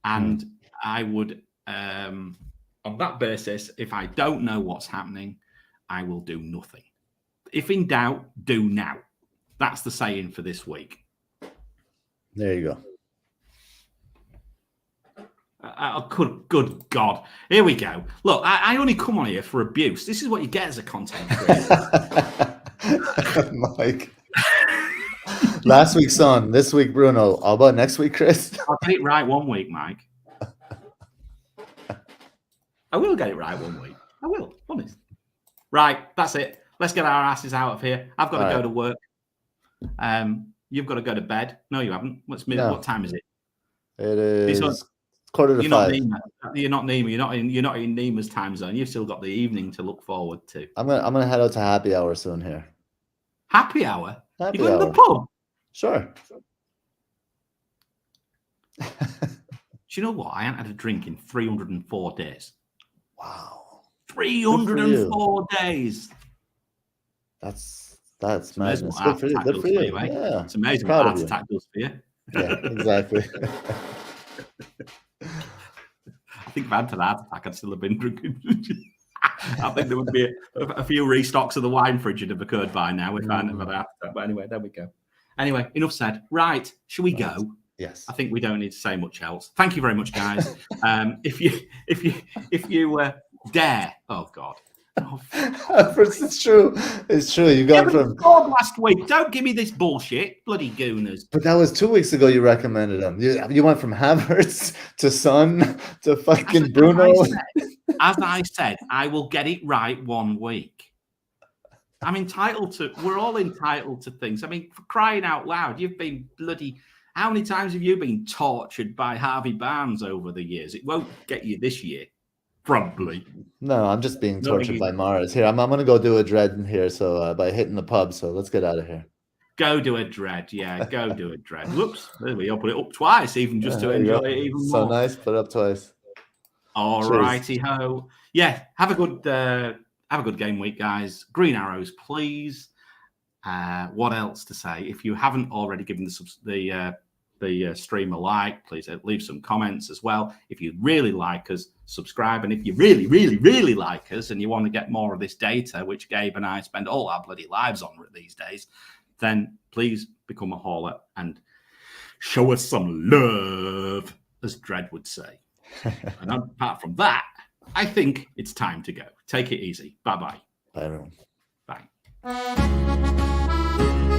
And I would, on that basis, if I don't know what's happening, I will do nothing. If in doubt, do now. That's the saying for this week. There you go. Good God. Here we go. Look, I only come on here for abuse. This is what you get as a content creator. Mike. Last week, Son. This week, Bruno. How about next week, Chris? I'll get it right one week, Mike. I will get it right one week. I will, honest. Right, that's it. Let's get our asses out of here. I've got to go to work. You've got to go to bed. No, you haven't. What time is it? It is 4:45. You're not Nima. You're not in Nima's time zone. You've still got the evening to look forward to. I'm gonna head out to happy hour soon here. Happy hour? Happy you going hour. to the pub? Sure. Do you know what? I haven't had a drink in 304 days. Wow. 304 days. That's madness. Good for you. Good for you. Yeah. It's amazing what heart attack does for you. Yeah, exactly. I think if I had an heart attack, I'd still have been drinking. I think there would be a few restocks of the wine fridge would have occurred by now if I hadn't had a heart attack. But anyway, there we go. Anyway, enough said. Right, shall we go? Yes. I think we don't need to say much else. Thank you very much, guys. If you dare, oh God. Oh, it's true. It's true. You got from last week. Don't give me this bullshit, bloody gooners. But that was 2 weeks ago. You recommended them. You went from Havertz to Son to fucking Bruno. As I said, I will get it right one week. I'm entitled to. We're all entitled to things. I mean, for crying out loud, you've been bloody. How many times have you been tortured by Harvey Barnes over the years? It won't get you this year. Probably. No, I'm just being tortured by Mars. Here, I'm going to go do a dread here. So by hitting the pub. So let's get out of here. Go do a dread. Yeah, go do a dread. Whoops. There we go. Put it up twice, even just to enjoy it even more. So nice. Put it up twice. All righty ho. Yeah. Have a good game week, guys. Green arrows, please. What else to say? If you haven't already given the stream a like, please leave some comments as well. If you really like us, subscribe. And if you really, really, really like us and you want to get more of this data, which Gabe and I spend all our bloody lives on these days, then please become a hauler and show us some love, as Dredd would say. And apart from that, I think it's time to go. Take it easy. Bye-bye. Bye, everyone. Bye.